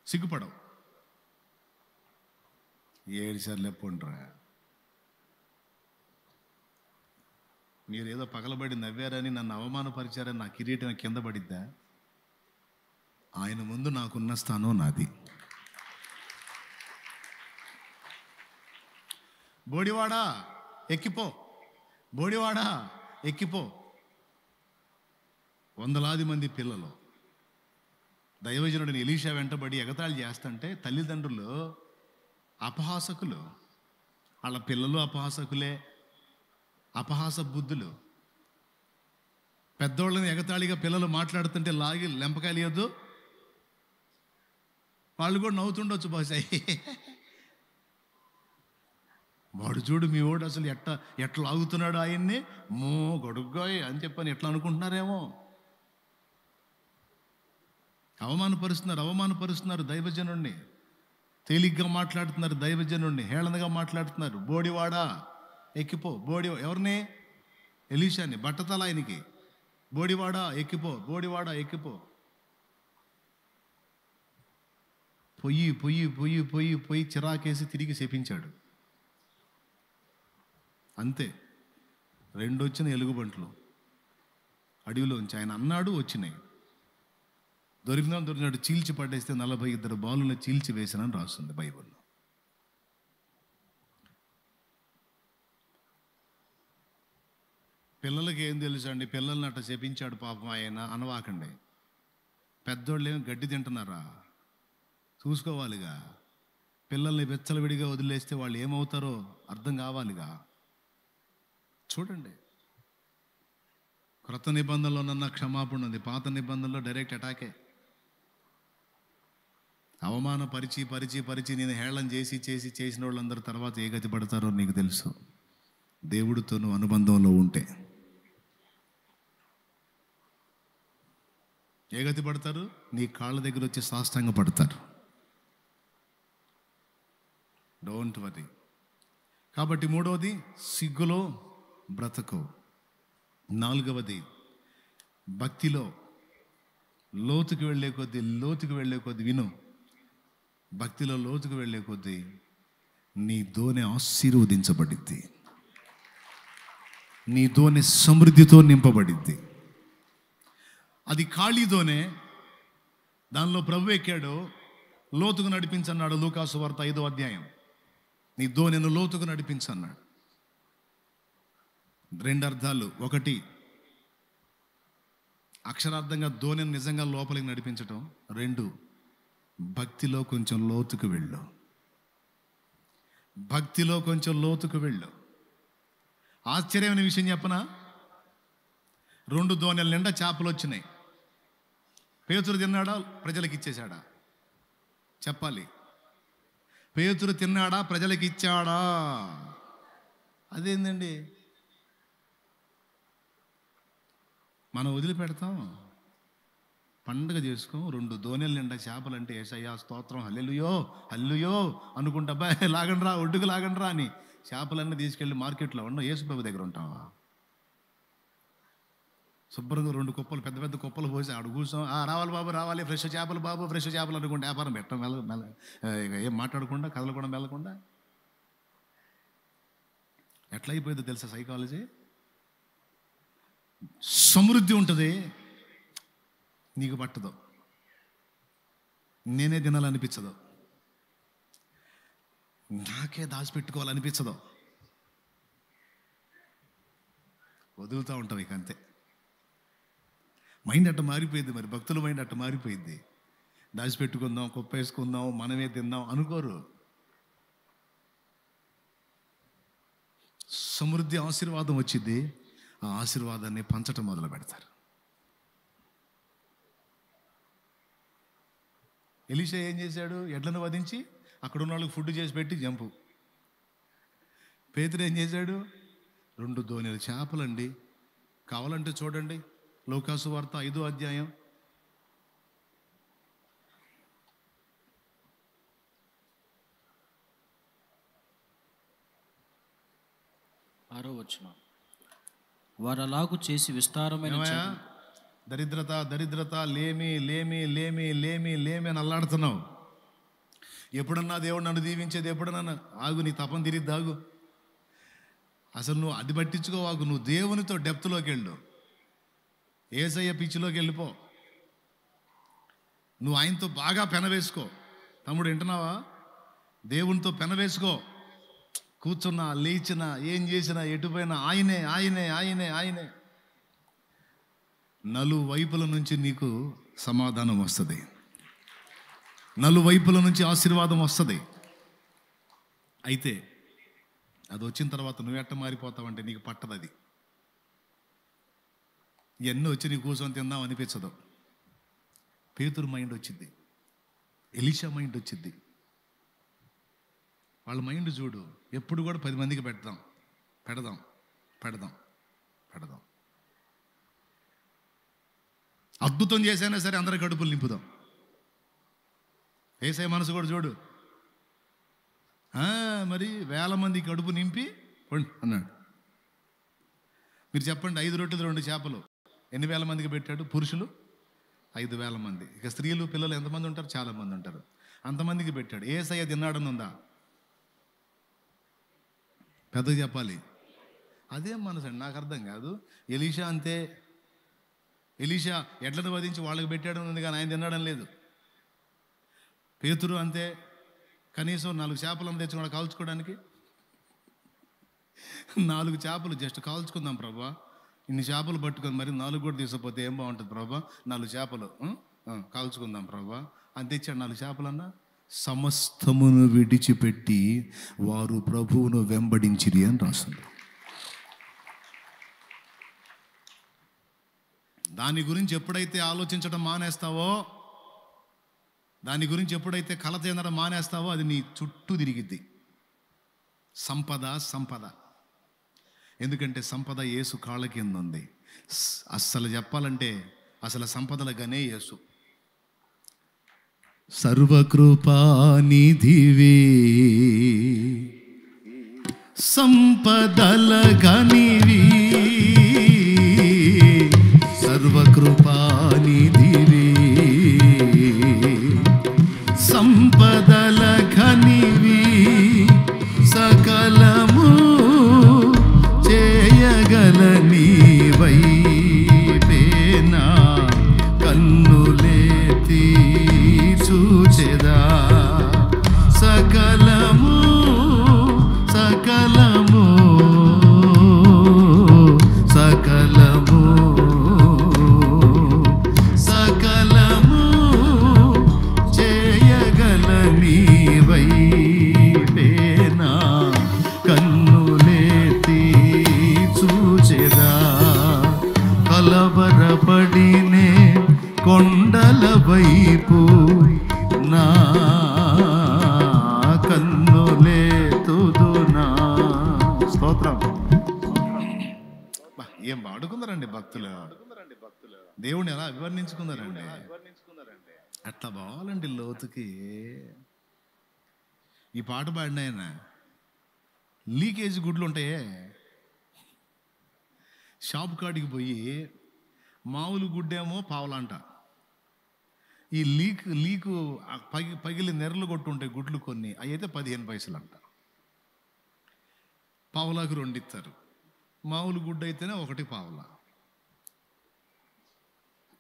సిగ్గుపడవు. ఏడుసార్లు ఎప్పుడురా మీరేదో పగలబడి నవ్వారని నన్ను అవమానపరిచారని నా కిరీటం కింద పడిద్దా? ఆయన ముందు నాకున్న స్థానం నాది. బోడివాడా ఎక్కిపో, బోడివాడా ఎక్కిపో. వందలాది మంది పిల్లలు దైవజనుడిని ఎలీషా వెంటబడి ఎగతాళి చేస్తుంటే తల్లిదండ్రులు అపహాసకులు, వాళ్ళ పిల్లలు అపహాసకులే, అపహాస బుద్ధులు. పెద్దోళ్ళని ఎగతాళిగా పిల్లలు మాట్లాడుతుంటే లాగి లెంపకాయలేదు, వాళ్ళు కూడా నవ్వుతుండొచ్చు బహుశా. వాడు చూడు మీ వాడు అసలు ఎట్లా లాగుతున్నాడు ఆయన్ని, మో గొడుగ్గాయ్ అని చెప్పని ఎట్లా అనుకుంటున్నారేమో. అవమానపరుస్తున్నారు దైవజనుణ్ణి, తేలిగ్గా మాట్లాడుతున్నారు దైవజనుణ్ణి, హేళనగా మాట్లాడుతున్నారు. బోడివాడా ఎక్కిపో, ఎవరిని? ఎలీషాని, బట్టతల ఆయనకి. బోడివాడా ఎక్కిపో, బోడివాడా ఎక్కిపో. పొయ్యి చిరాకేసి తిరిగి శపించాడు. అంతే, 2 వచ్చిన ఎలుగుబంట్లు అడవిలోంచి. ఆయన అన్నాడు, వచ్చినాయి. దొరికినాడు, చీల్చి పడేస్తే 42 బాలులను చీల్చి వేసానని రాస్తుంది బైబిల్లో. పిల్లలకి ఏం తెలుసు అండి? పిల్లల్ని అట్లా శపించాడు పాపం ఆయన అనవాకండి. పెద్దోళ్ళు ఏమి గడ్డి తింటున్నారా? చూసుకోవాలిగా. పిల్లల్ని వెచ్చలవిడిగా వదిలేస్తే వాళ్ళు ఏమవుతారో అర్థం కావాలిగా. చూడండి, క్రొత్త నిబంధనలోనన్న క్షమాపణ ఉంది, పాత నిబంధనలో డైరెక్ట్ అటాకే. పరిచి నేను హేళన చేసిన వాళ్ళందరూ తర్వాత ఏ గతి పడతారో నీకు తెలుసు. దేవుడితో నువ్వు అనుబంధంలో ఉంటే ఏ గతి పడతారు? నీ కాళ్ళ దగ్గర వచ్చి సాష్టాంగ పడతారు. Don't worry. కాబట్టి 3వది సిగ్గులో బ్రతకు. 4వది భక్తిలో లోతుకు వెళ్ళే కొద్దీ విను. భక్తిలో లోతుకు వెళ్ళే కొద్దీ నీ దోనె ఆశీర్వదించబడిద్ది, నీ దోనె సమృద్ధితో నింపబడిద్ది. అది ఖాళీతోనే, దానిలో ప్రభు ఎక్కాడు. లోతుకు నడిపించన్నాడు. లూకాసు వార్త 5వ అధ్యాయం. నీ దోణిని లోతుకు నడిపించన్నాడు. 2 అర్థాలు. 1, అక్షరార్థంగా దోణిని నిజంగా లోపలికి నడిపించటం. 2, భక్తిలో కొంచెం లోతుకు వెళ్ళు. భక్తిలో కొంచెం లోతుకు వెళ్ళు. ఆశ్చర్యమైన విషయం చెప్పనా? 2 దోణెల నిండా చేపలు వచ్చినాయి. పేతురు తిన్నాడా? ప్రజలకు ఇచ్చేశాడా? చెప్పాలి. పేతురు తిన్నాడా? ప్రజలకు ఇచ్చాడా? అదేందండి, మనం వదిలిపెడతాం, పండుగ చేసుకోం. 2 దోణెల నిండా చేపలంటే యేసయ్యా స్తోత్రం, హల్లెలూయో హల్లెలూయో అనుకుంటా, అబ్బాయి లాగండ్రా, ఒడ్డుకు లాగండ్రా అని చేపలన్నీ తీసుకెళ్ళి మార్కెట్లో ఉన్న యేసుప్రభు దగ్గర ఉంటావా? శుభ్రంగా 2 కుప్పలు, పెద్ద పెద్ద కుప్పలు పోసి ఆడు కూర్చోం. రావాలి బాబు రావాలి, ఫ్రెష్ చేపలు బాబు, ఫ్రెష్ చేపలు అనుకుంటే వ్యాపారం పెట్టడం ఏం మాట్లాడకుండా, కదలకుండా, వెళ్ళకుండా. ఎట్లా అయిపోయిందో తెలుసా సైకాలజీ? సమృద్ధి ఉంటుంది, నీకు పట్టదు, నేనే తినాలనిపించదు, నాకే దాచిపెట్టుకోవాలనిపించదు, వదులుతూ ఉంటాం ఇక అంతే. మైండ్ అట్ట మారిపోయింది. మరి భక్తుల మైండ్ అట్ట మారిపోయింది. దాచిపెట్టుకుందాం, కుప్ప వేసుకుందాం, మనమే తిందాం అనుకోరు. సమృద్ధి ఆశీర్వాదం వచ్చింది, ఆ ఆశీర్వాదాన్ని పంచటం మొదలు పెడతారు. ఎలీషా ఏం చేశాడు? ఎడ్లను వధించి అక్కడ ఉన్న వాళ్ళకి ఫుడ్ చేసి పెట్టి జంపు. పేతురు ఏం చేశాడు? 2 దోణెల చేపలండి. కావాలంటే చూడండి, లూకాసు వార్త 5వ అధ్యాయం. వారు అలాగు చేసి విస్తారమైన దరిద్రత దరిద్రత, లేమి లేమి లేమి లేమి లేమి అని అల్లాడుతున్నావు. ఎప్పుడన్నా దేవుడు నన్ను దీవించేది ఎప్పుడన్నా? ఆగు, నీ తపం తిరిగి ఆగు. అసలు నువ్వు అది పట్టించుకోవాగు. నువ్వు దేవునితో డెప్త్లోకి వెళ్ళు, యేసయ్య పిచ్చిలోకి వెళ్ళిపో. నువ్వు ఆయనతో బాగా పెనవేసుకో. తమ్ముడు వింటున్నావా? దేవునితో పెనవేసుకో. కూర్చున్నా, లేచినా, ఏం చేసినా, ఎటుపోయినా ఆయనే ఆయనే ఆయనే ఆయనే. నలువైపుల నుంచి నీకు సమాధానం వస్తుంది, నలువైపుల నుంచి ఆశీర్వాదం వస్తుంది. అయితే అది వచ్చిన తర్వాత నువ్వు ఎట్ట మారిపోతావంటే నీకు పట్టదు. అది ఎన్నో వచ్చి నీ కూర్చొని తిందాం అనిపించదు. పేతురు మైండ్ వచ్చింది, ఎలీషా మైండ్ వచ్చింది. వాళ్ళ మైండ్ చూడు, ఎప్పుడు కూడా 10 మందికి పెడదాం పెడదాం పెడదాం పెడదాం. అద్భుతం చేసైనా సరే అందరి కడుపులు నింపుదాం. యేసయ్య మనసు కూడా చూడు, మరి 1000 మంది కడుపు నింపి అన్నాడు. మీరు చెప్పండి, 5 రొట్టెలు 2 చేపలు ఎన్ని వేల మందికి పెట్టాడు? పురుషులు 5,000 మంది. ఇక స్త్రీలు పిల్లలు ఎంతమంది ఉంటారు? చాలా మంది ఉంటారు. అంతమందికి పెట్టాడు. యేసయ్య తిన్నాడని ఉందా? పెద్దగా చెప్పాలి. అదేం మనసు అండి, నాకు అర్థం కాదు. ఎలీషా అంతే, ఎలీషా ఎడ్లను వధించి వాళ్ళకి పెట్టాడని ఉంది, కానీ ఆయన తిన్నాడని లేదు. పేతురు అంతే, కనీసం 4 చేపలను తెచ్చుకున్నాడు కాల్చుకోవడానికి. 4 చేపలు జస్ట్ కాల్చుకుందాం ప్రభా, ఇన్ని చేపలు పట్టుకొని మరి 4 కూడా తీసుకుపోతే ఏం బాగుంటుంది ప్రభా, 4 చేపలు కాల్చుకుందాం ప్రభా అని తెచ్చాడు. 4 చేపలన్నా. సమస్తమును విడిచిపెట్టి వారు ప్రభువును వెంబడించిరి అని రాస్తుంది. దాని గురించి ఎప్పుడైతే ఆలోచించడం మానేస్తావో, దాని గురించి ఎప్పుడైతే కల చెందడం మానేస్తావో, అది నీ చుట్టూ తిరిగిద్ది. సంపద సంపద. ఎందుకంటే సంపద యేసు కాళ్ళ కింద ఉంది. అస్సలు చెప్పాలంటే అసలు సంపదల గనే యేసు. సర్వకృపానిధివే సంపదల గనివి, సర్వకృపానిధివే సంపదల ఘనివి, సకలము చేయగల నీవైపేనా వైపు నా కన్నులేతుదునా. స్తోత్రం. ఏం పాడుకున్నారండి భక్తులు, దేవుణ్ణి ఎలా వివర్ణించుకున్నారండి. అట్లా బావాలండి లోతుకి. ఈ పాట పాడిన ఆయన లీకేజ్ గుడ్లు ఉంటాయే, షాప్ కాడికి పోయి మామూలు గుడ్డేమో పావులంట, ఈ లీకు పగిలి నెర్రలు కొట్టుంటాయి గుడ్లు కొన్ని, అవి అయితే 15 పైసలు అంట. పావులాకి 2 ఇస్తారు, మామూలు గుడ్డ అయితేనే 1 పావులా.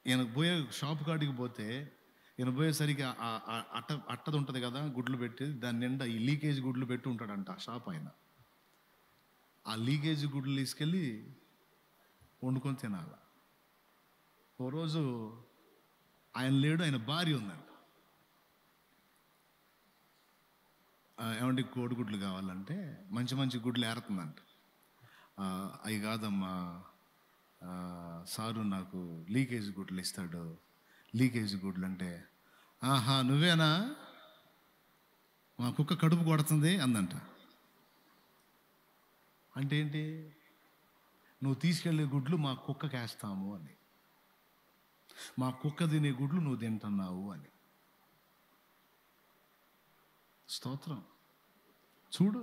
ఈయనకు పోయే షాప్ కాడికి పోతే ఈయన పోయేసరికి అట్టది ఉంటుంది కదా గుడ్లు పెట్టి, దాని నిండా ఈ లీకేజ్ గుడ్లు పెట్టి ఉంటాడంట ఆ షాప్ ఆయన. ఆ లీకేజ్ గుడ్లు తీసుకెళ్ళి వండుకొని తినాలి. ఓ రోజు ఆయన లేడు, ఆయన భార్య ఉందంట. ఏమంటే కోడిగుడ్లు కావాలంటే మంచి మంచి గుడ్లు ఏరుతుందంట. అవి కాదమ్మా సారు నాకు లీకేజ్ గుడ్లు ఇస్తాడు. లీకేజ్ గుడ్లు అంటే, ఆహా నువ్వేనా, మా కుక్క కడుపు కొడుతుంది అందంట. అంటే ఏంటి, నువ్వు తీసుకెళ్ళే గుడ్లు మా కుక్కకి వేస్తాము అని, మా కుక్క తినే గుడ్లు నువ్వు తింటున్నావు అని. స్తోత్రం. చూడు,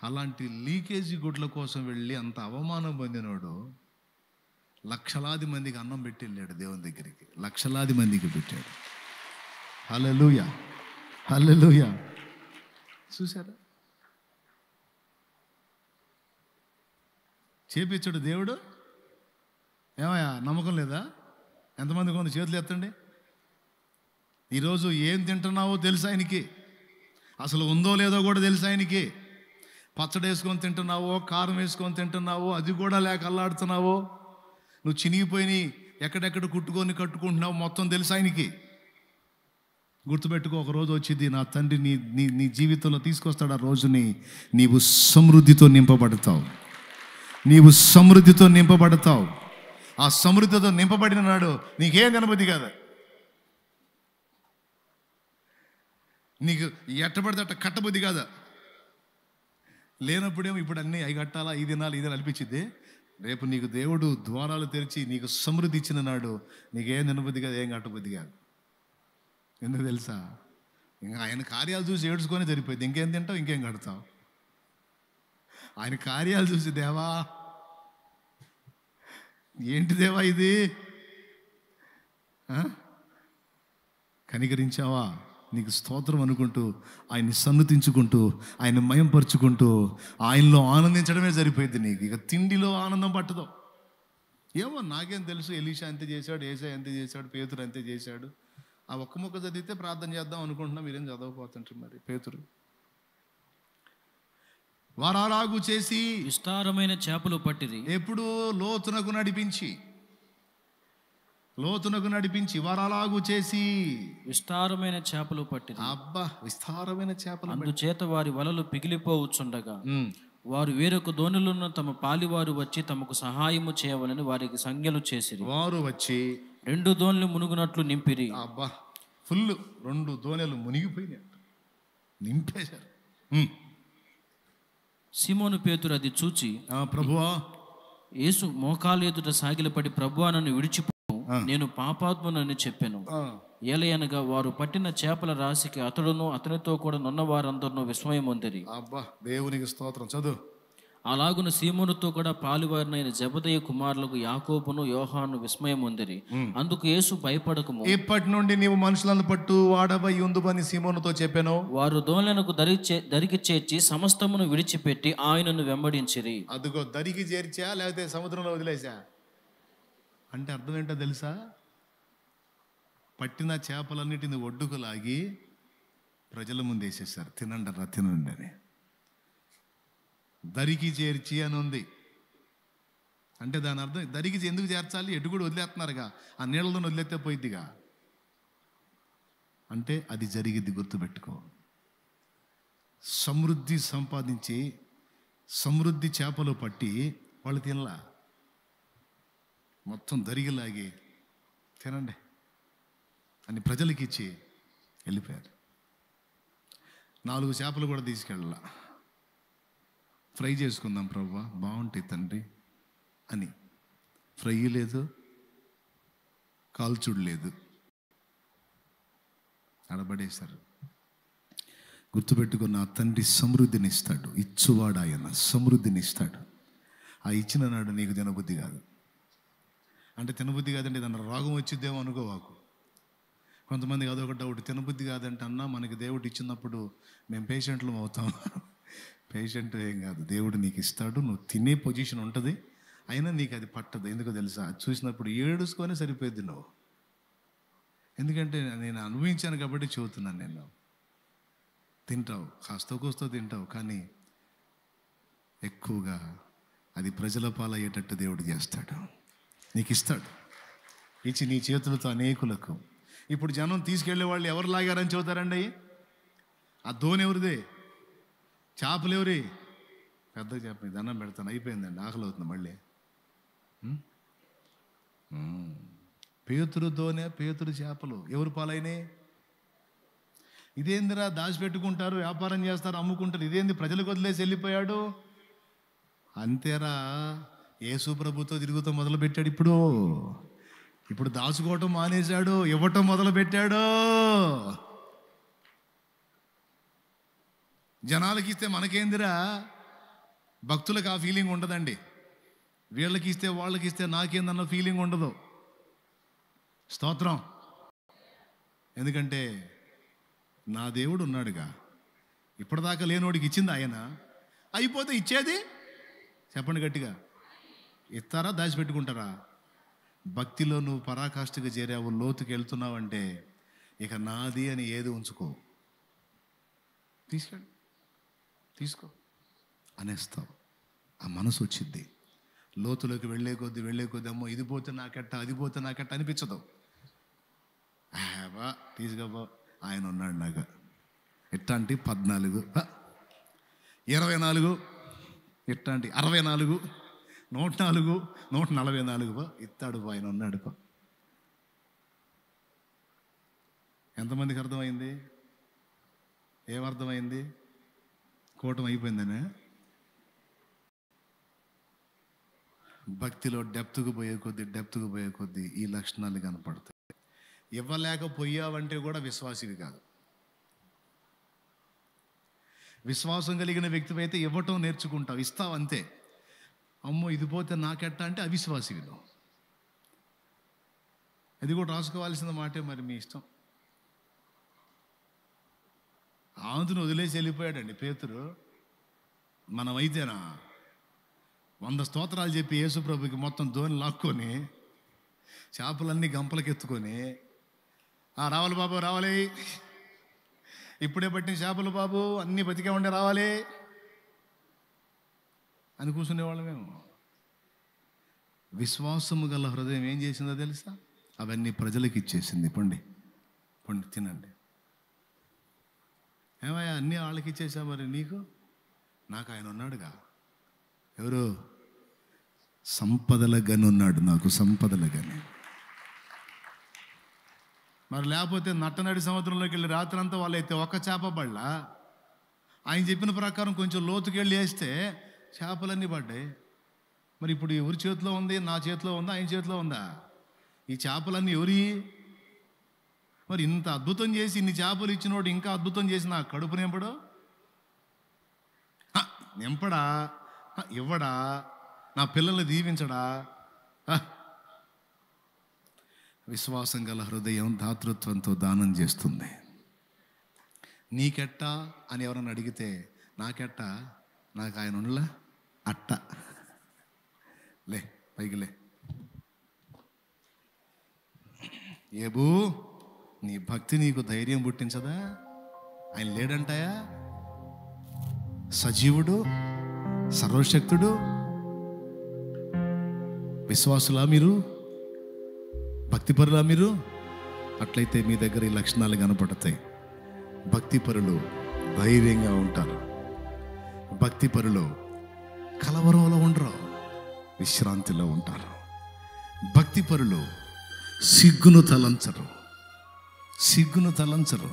అలాంటి లీకేజీ గుడ్ల కోసం వెళ్ళి అంత అవమానం పొందినోడు లక్షలాది మందికి అన్నం పెట్టి వెళ్ళాడు దేవుని దగ్గరికి, లక్షలాది మందికి పెట్టాడు. హల్లెలూయా, హల్లెలూయా. చూసారా, చేపించాడు దేవుడు. ఏమయ్యా నమ్మకం లేదా? ఎంతమంది కొంత చేతులు ఎత్తండి. ఈరోజు ఏం తింటున్నావో తెలుసు ఆయనకి, అసలు ఉందో లేదో కూడా తెలుసు ఆయనకి. పచ్చడి వేసుకొని తింటున్నావో, కారం వేసుకొని తింటున్నావో, అది కూడా లేక అల్లాడుతున్నావో, నువ్వు చినిగిపోయి ఎక్కడెక్కడ కట్టుకుంటున్నావు మొత్తం తెలుసు ఆయనకి. గుర్తుపెట్టుకో, ఒక రోజు వచ్చింది నా తండ్రి నీ నీ నీ జీవితంలో తీసుకొస్తాడు. ఆ రోజుని నీవు సమృద్ధితో నింపబడతావు, నీవు సమృద్ధితో నింపబడతావు. ఆ సమృద్ధితో నింపబడిన నాడు నీకేం తినబుద్ధి కాదు. నీకు ఎట్టబడితే అట్ట కట్టబుద్ధి కాదా. లేనప్పుడేమో ఇప్పుడు అన్నీ అవి కట్టాలా, ఇది తినాలి, ఇది అనిపించింది. రేపు నీకు దేవుడు ద్వారాలు తెరిచి నీకు సమృద్ధి ఇచ్చిన నాడు నీకేం తినబుద్ధి కాదు, ఏం కట్టబుద్ధి కాదు. ఎందుకు తెలుసా, ఇంకా ఆయన కార్యాలు చూసి ఏడ్చుకొని సరిపోయింది. ఇంకేం తింటావు, ఇంకేం కడతావు. ఆయన కార్యాలు చూసి, దేవా ఏంటి దేవా ఇది, కనికరించావా, నీకు స్తోత్రం అనుకుంటూ ఆయన్ని సన్నుతించుకుంటూ ఆయన మయంపరుచుకుంటూ ఆయనలో ఆనందించడమే సరిపోయింది నీకు. ఇక తిండిలో ఆనందం పట్టదు. ఏమో నాకేం తెలుసు, ఎలీషా అంతే చేశాడు, ఏసాయ అంతే చేశాడు, పేతురు అంతే చేశాడు. ఆ ఒక్క మొక్క చదివితే ప్రార్థన చేద్దాం అనుకుంటున్నా, మీరేం చదవకపోతుంటారు. మరి పేతురు వారాలాగు చేసి విస్తారమైన చేపలు పట్టిరి. ఎప్పుడు లోతునకు నడిపించి వారాలాగు చేసి విస్తారమైన చేపలు పట్టిరి. అబ్బా, విస్తారమైన చేపలు. అందుచేత వారి వలలు పిగిలిపోవచ్చుండగా వారు వేరొక దోణులను తమ పాలివారు వచ్చి తమకు సహాయము చేయవలని వారికి సంజ్ఞలు చేసిరి. వారు వచ్చి 2 దోణులు మునుగునట్లు నింపిరి. అబ్బా, ఫుల్ 2 దోణెలు మునిగిపోయినాయి, నింపేశారు. సీమోను పేతురు అది చూచి, ప్రభువా, యేసు మోకాలు ఎదుట సాగిలపడి, ప్రభువా నన్ను విడిచిపో, నేను పాపాత్మునని చెప్పాను. ఏలయనగా వారు పట్టిన చేపల రాశికి అతడును అతనితో కూడా నున్న వారందరూ విస్మయం పొందిరి. అబ్బా, దేవునికి స్తోత్రం. చదువు. అలాగున సీమోనుతో కూడా పాలువారినైన జెబెదయి కుమారులకు యాకోబును యోహాను విస్మయం పొందిరి. అందుకు యేసు భయపడకము, ఇప్పటి నుండి నీవు మనుషులను పట్టు వాడబై ఉందుమని సీమోనుతో చెప్పాను. వారు దోణులకు దరికి చేర్చి సమస్తమును విడిచిపెట్టి ఆయనను వెంబడించిరి. అదిగో దరికి చేర్చా, లేకపోతే సముద్రంలో వదిలేసా అంటే అర్థం ఏంటో తెలుసా, పట్టిన చేపలన్నిటిని ఒడ్డుకు లాగి ప్రజల ముందు వేసేసారు. తినండి అని. దరికి చేర్చి అని ఉంది అంటే దాని అర్థం, దరికి ఎందుకు చేర్చాలి, ఎటు కూడా వదిలేస్తున్నారుగా, ఆ నీళ్ళలో వదిలేస్తే పోయిద్దిగా అంటే అది జరిగిద్ది. గుర్తుపెట్టుకో, సమృద్ధి సంపాదించి సమృద్ధి చేపలు పట్టి వాళ్ళు తినలా. మొత్తం దరిగిలాగి తినండి అని ప్రజలకి ఇచ్చి వెళ్ళిపోయారు. 4 చేపలు కూడా తీసుకెళ్ళాల. ఫ్రై చేసుకుందాం ప్రభువా, బాగుంటాయి తండ్రి అని. ఫ్రై లేదు, కాల్చుడు లేదు, అడబడేశారు. గుర్తుపెట్టుకున్న ఆ తండ్రి సమృద్ధిని ఇస్తాడు, ఇచ్చువాడు ఆయన, సమృద్ధిని ఇస్తాడు. ఆ ఇచ్చిన నాడు నీకు తినబుద్ధి కాదు. అంటే తినబుద్ధి కాదంటే దాని రోగం వచ్చిద్దేమో అనుకోవాకు. కొంతమందికి అదొక డౌట్, తినబుద్ధి కాదంటే అన్నా మనకి దేవుడు ఇచ్చినప్పుడు మేము పేషెంట్లు అవుతాం. పేషెంట్ ఏం కాదు, దేవుడు నీకు ఇస్తాడు, నువ్వు తినే పొజిషన్ ఉంటుంది, అయినా నీకు అది పట్టదు. ఎందుకో తెలుసా? చూసినప్పుడు ఏడుసుకొని సరిపోద్ది నువ్వు. ఎందుకంటే నేను అనుభవించాను కాబట్టి చెబుతున్నాను. నేను తింటావు, కాస్తో కోస్తో తింటావు, కానీ ఎక్కువగా అది ప్రజల పాలయ్యేటట్టు దేవుడు చేస్తాడు, నీకు ఇస్తాడు. ఇచ్చి నీ చేతులతో అనేకులకు. ఇప్పుడు జనం తీసుకెళ్లే వాళ్ళు ఎవరు లాగారని చెబుతారండి? ఆ ధోని ఎవరిదే? చేపలు ఎవరి? పెద్దగా చెప్పండి, దండం పెడతాను, అయిపోయిందండి, ఆకలి అవుతుంది మళ్ళీ. పేతురు ధోనే, పేతురు చేపలు ఎవరు పాలైనే? ఇదేందిరా, దాచిపెట్టుకుంటారు, వ్యాపారం చేస్తారు, అమ్ముకుంటారు, ఇదేంది ప్రజలకు వదిలేసి వెళ్ళిపోయాడు? అంతేరా, యేసు ప్రభుతో తిరుగుతూ మొదలుపెట్టాడు. ఇప్పుడు దాచుకోవటం మానేశాడు, ఇవ్వటం మొదలు పెట్టాడు. జనాలకి ఇస్తే మనకేందిరా? భక్తులకు ఆ ఫీలింగ్ ఉండదండి. వీళ్ళకి ఇస్తే వాళ్ళకి ఇస్తే నాకేందన్న ఫీలింగ్ ఉండదు. స్తోత్రం. ఎందుకంటే నా దేవుడు ఉన్నాడుగా. ఇప్పటిదాకా లేనోడికి ఇచ్చింది ఆయన, అయిపోతే ఇచ్చేది చెప్పండి గట్టిగా. ఇస్తారా, దాచిపెట్టుకుంటారా? భక్తిలో నువ్వు పరాకాష్ఠగా చేరావు, లోతుకి వెళ్తున్నావంటే ఇక నాది అని ఏది ఉంచుకో, తీసుకెళ్ళి తీసుకో అనేస్తావు. ఆ మనసు వచ్చింది. లోతులోకి వెళ్ళే కొద్దీ అమ్మో ఇది పోతే నాకెట్ట, అది పోతే నాకెట్ట అనిపించదు. బా తీసుకపో, ఆయన ఉన్నాడు నాకు. ఎట్లాంటి 14, 24, ఎట్లాంటి 64, 104, 144 ఇస్తాడు. ఆయన ఉన్నాడు. ఎంతమందికి అర్థమైంది? ఏమర్థమైంది? కూటమి అయిపోయిందనే. భక్తిలో డెప్త్కు పోయే కొద్దీ ఈ లక్షణాలు కనపడతాయి. ఇవ్వలేకపోయావంటే కూడా విశ్వాసివి కాదు. విశ్వాసం కలిగిన వ్యక్తి అయితే ఇవ్వటం నేర్చుకుంటావు, ఇస్తావు అంతే. అమ్మో ఇది పోతే నాకెట్ట అంటే అవిశ్వాసివి నువ్వు. అది కూడా రాసుకోవాల్సిన మాటే, మరి మీ ఇష్టం. ఆంతును వదిలేసి వెళ్ళిపోయాడండి పేతురు. మనమైతేనా 100 స్తోత్రాలు చెప్పి యేసు ప్రభుకి మొత్తం ధోని లాక్కొని చేపలన్నీ గంపలకెత్తుకొని, రావాలి బాబు రావాలి, ఇప్పుడే పట్టిన చేపలు బాబు, అన్నీ బతికే ఉండే రావాలి అని కూర్చునేవాళ్ళమేమో. విశ్వాసము గల హృదయం ఏం చేసిందో తెలుసా? అవన్నీ ప్రజలకు ఇచ్చేసింది. పండి తినండి. ఏమయ్యా అన్నీ వాళ్ళకి ఇచ్చేసా, మరి నీకు? నాకు ఆయన ఉన్నాడుగా. ఎవరు? సంపదల గని ఉన్నాడు నాకు, సంపదల గని. మరి లేకపోతే నట్టనడి సముద్రంలోకి వెళ్ళి రాత్రంతా వాళ్ళైతే ఒక్క చేప పడలా. ఆయన చెప్పిన ప్రకారం కొంచెం లోతుకి వెళ్ళి వేస్తే చేపలన్నీ పడ్డాయి. మరి ఇప్పుడు ఎవరి చేతిలో ఉంది? నా చేతిలో ఉందా, ఆయన చేతిలో ఉందా? ఈ చేపలన్నీ ఎవరి? మరి ఇంత అద్భుతం చేసి ఇన్ని చేపలు ఇచ్చినోడు ఇంకా అద్భుతం చేసి నా కడుపు నింపడు? నింపడా? ఇవ్వడా? నా పిల్లల్ని దీవించడా? విశ్వాసం గల హృదయం దాతృత్వంతో దానం చేస్తుంది. నీకెట్టా అని ఎవరన్నా అడిగితే నాకెట్టా, నాకు ఆయన ఉండలా అట్ట. లే పైకి లే. ఏబూ నీ భక్తి నీకు ధైర్యం పుట్టించదా? ఆయన లేడంటాయా? సజీవుడు, సర్వశక్తుడు. విశ్వాసులా మీరు? భక్తిపరులా మీరు? అట్లయితే మీ దగ్గర ఈ లక్షణాలు కనపడతాయి. భక్తిపరులు ధైర్యంగా ఉంటారు. భక్తిపరులు కలవరంలో ఉండరు, విశ్రాంతిలో ఉంటారు. భక్తిపరులు సిగ్గును తలంచరు, సిగ్గును తలంచరు.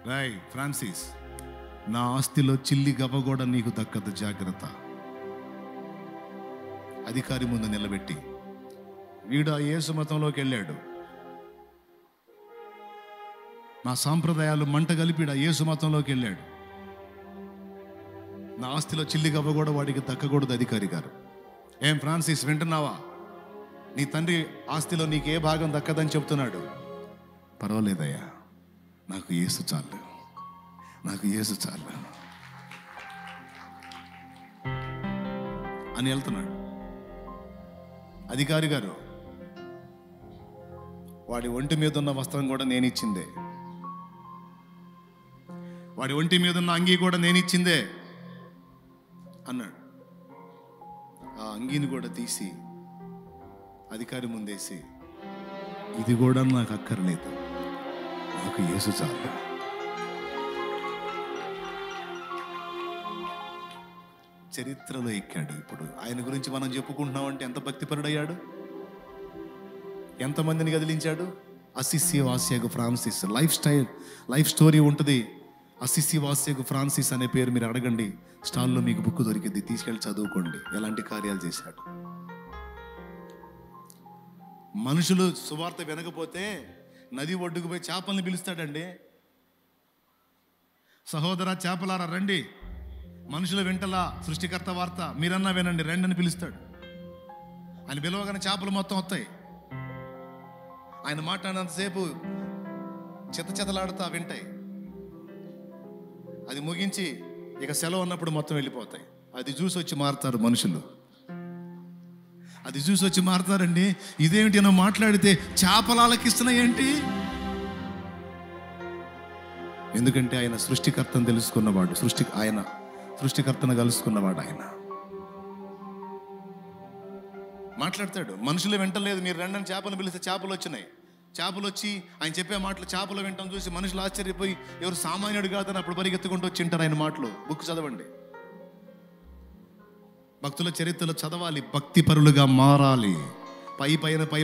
రాయ్ ఫ్రాన్సిస్, నా ఆస్తిలో చిల్లి గవ్వ కూడా నీకు దక్కదు, జాగ్రత్త. అధికారి ముందు నిలబెట్టి, వీడు ఆ యేసు మతంలోకి వెళ్ళాడు, నా సాంప్రదాయాలు మంట కలిపిడు, ఆ యేసు మతంలోకి వెళ్ళాడు, నా ఆస్తిలో చిల్లి గవ్వ కూడా వాడికి దక్కకూడదు. అధికారి గారు, ఏం ఫ్రాన్సిస్ వింటున్నావా? నీ తండ్రి ఆస్తిలో నీకు ఏ భాగం దక్కదని చెప్తున్నాడు. పర్వాలేదయ్యా, నాకు యేసు చాలు, నాకు యేసు చాలు అని వెళ్తున్నాడు. అధికారి గారు, వాడి ఒంటి మీద ఉన్న వస్త్రం కూడా నేను ఇచ్చిందే, వాడి ఒంటి మీద ఉన్న అంగీ కూడా నేను ఇచ్చిందే అన్నాడు. ఆ అంగీని కూడా తీసి అధికారి ముందేసి, ఇది కూడా నాకు అక్కర్లేదు, నాకు యేసు చాలు. చరిత్రలో ఎక్కాడు. ఇప్పుడు ఆయన గురించి మనం చెప్పుకుంటున్నామంటే ఎంత భక్తిపరుడయ్యాడు, ఎంతమందిని కదిలించాడు. అసిసి వాసియాగు ఫ్రాన్సిస్ లైఫ్ స్టోరీ ఉంటుంది. అసిసి వాసియాగు ఫ్రాన్సిస్ అనే పేరు మీరు అడగండి, స్టాల్లో మీకు బుక్ దొరికింది, తీసుకెళ్ళి చదువుకోండి ఎలాంటి కార్యాలు చేశాడు. మనుషులు సువార్త వినకపోతే నది ఒడ్డుకు పోయి చేపల్ని పిలుస్తాడండి. సహోదర చేపలారా రండి, మనుషుల వెంటలా సృష్టికర్త వార్త మీరన్నా వినండి రండి అని పిలుస్తాడు. ఆయన పిలవగానే చేపలు మొత్తం వస్తాయి. ఆయన మాట్లాడినంతసేపు చెతలాడుతా వింటాయి. అది ముగించి ఇక సెలవు అన్నప్పుడు మొత్తం వెళ్ళిపోతాయి. అది చూసి వచ్చి మారుతారు మనుషులు, అది చూసి వచ్చి మారుతారండి. ఇదేమిటి నువ్వు మాట్లాడితే చేపలు ఆలకిస్తున్నాయి ఏంటి? ఎందుకంటే ఆయన సృష్టికర్తను తెలుసుకున్నవాడు, ఆయన సృష్టికర్తను కలుసుకున్నవాడు. ఆయన మాట్లాడతాడు. మనుషులు వింటలేదు, మీరు రెండని చేపలు పిలిస్తే చేపలు వచ్చినాయి. చేపలు వచ్చి ఆయన చెప్పే మాటలు చేపలు వింటాం చూసి మనుషులు ఆశ్చర్యపోయి ఎవరు సామాన్యుడు కాదని అప్పుడు పరిగెత్తుకుంటూ వచ్చి వింటారు ఆయన మాటలు. బుక్ చదవండి, భక్తుల చరిత్రలు చదవాలి, భక్తిపరులుగా మారాలి. పై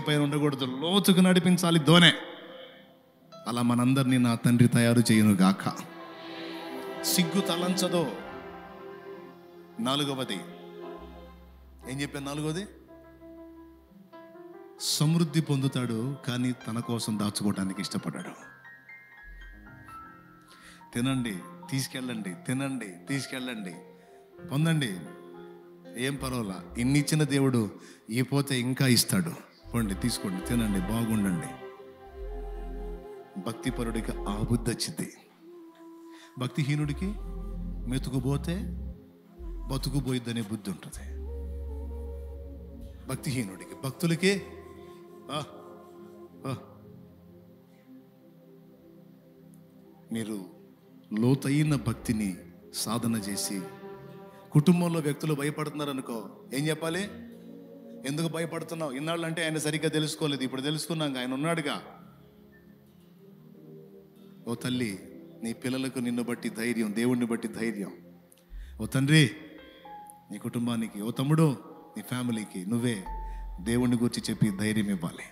పైన ఉండకూడదు, లోతుకు నడిపించాలి దోనె. అలా మనందరినీ నా తండ్రి తయారు చేయను గాక. సిగ్గు తలంచదో. నాలుగవది ఏం చెప్పాను? నాలుగవది, సమృద్ధి పొందుతాడు కానీ తన కోసం దాచుకోవడానికి ఇష్టపడ్డాడు. తినండి, తీసుకెళ్ళండి, తినండి, తీసుకెళ్ళండి, పొందండి, ఏం పర్వాలా, ఇన్ని ఇచ్చిన దేవుడు ఈ పోతే ఇంకా ఇస్తాడు, పోండి, తీసుకోండి, తినండి, బాగుండండి. భక్తిపరుడికి ఆ బుద్ధి వచ్చింది. భక్తిహీనుడికి మెతుకుపోతే బతుకుపోయిద్దనే బుద్ధి ఉంటుంది. భక్తిహీనుడికి, భక్తులకి మీరు లోతైన భక్తిని సాధన చేసి కుటుంబంలో వ్యక్తులు భయపడుతున్నారు అనుకో, ఏం చెప్పాలి? ఎందుకు భయపడుతున్నావు? ఇన్నాళ్ళు అంటే ఆయన సరిగ్గా తెలుసుకోలేదు, ఇప్పుడు తెలుసుకున్నాక ఆయన ఉన్నాడుగా. ఓ తల్లి, నీ పిల్లలకు నిన్ను బట్టి ధైర్యం, దేవుణ్ణి బట్టి ధైర్యం. ఓ తండ్రి, నీ కుటుంబానికి, ఓ తమ్ముడు, నీ ఫ్యామిలీకి నువ్వే దేవుణ్ణి గురించి చెప్పి ధైర్యం ఇవ్వాలి.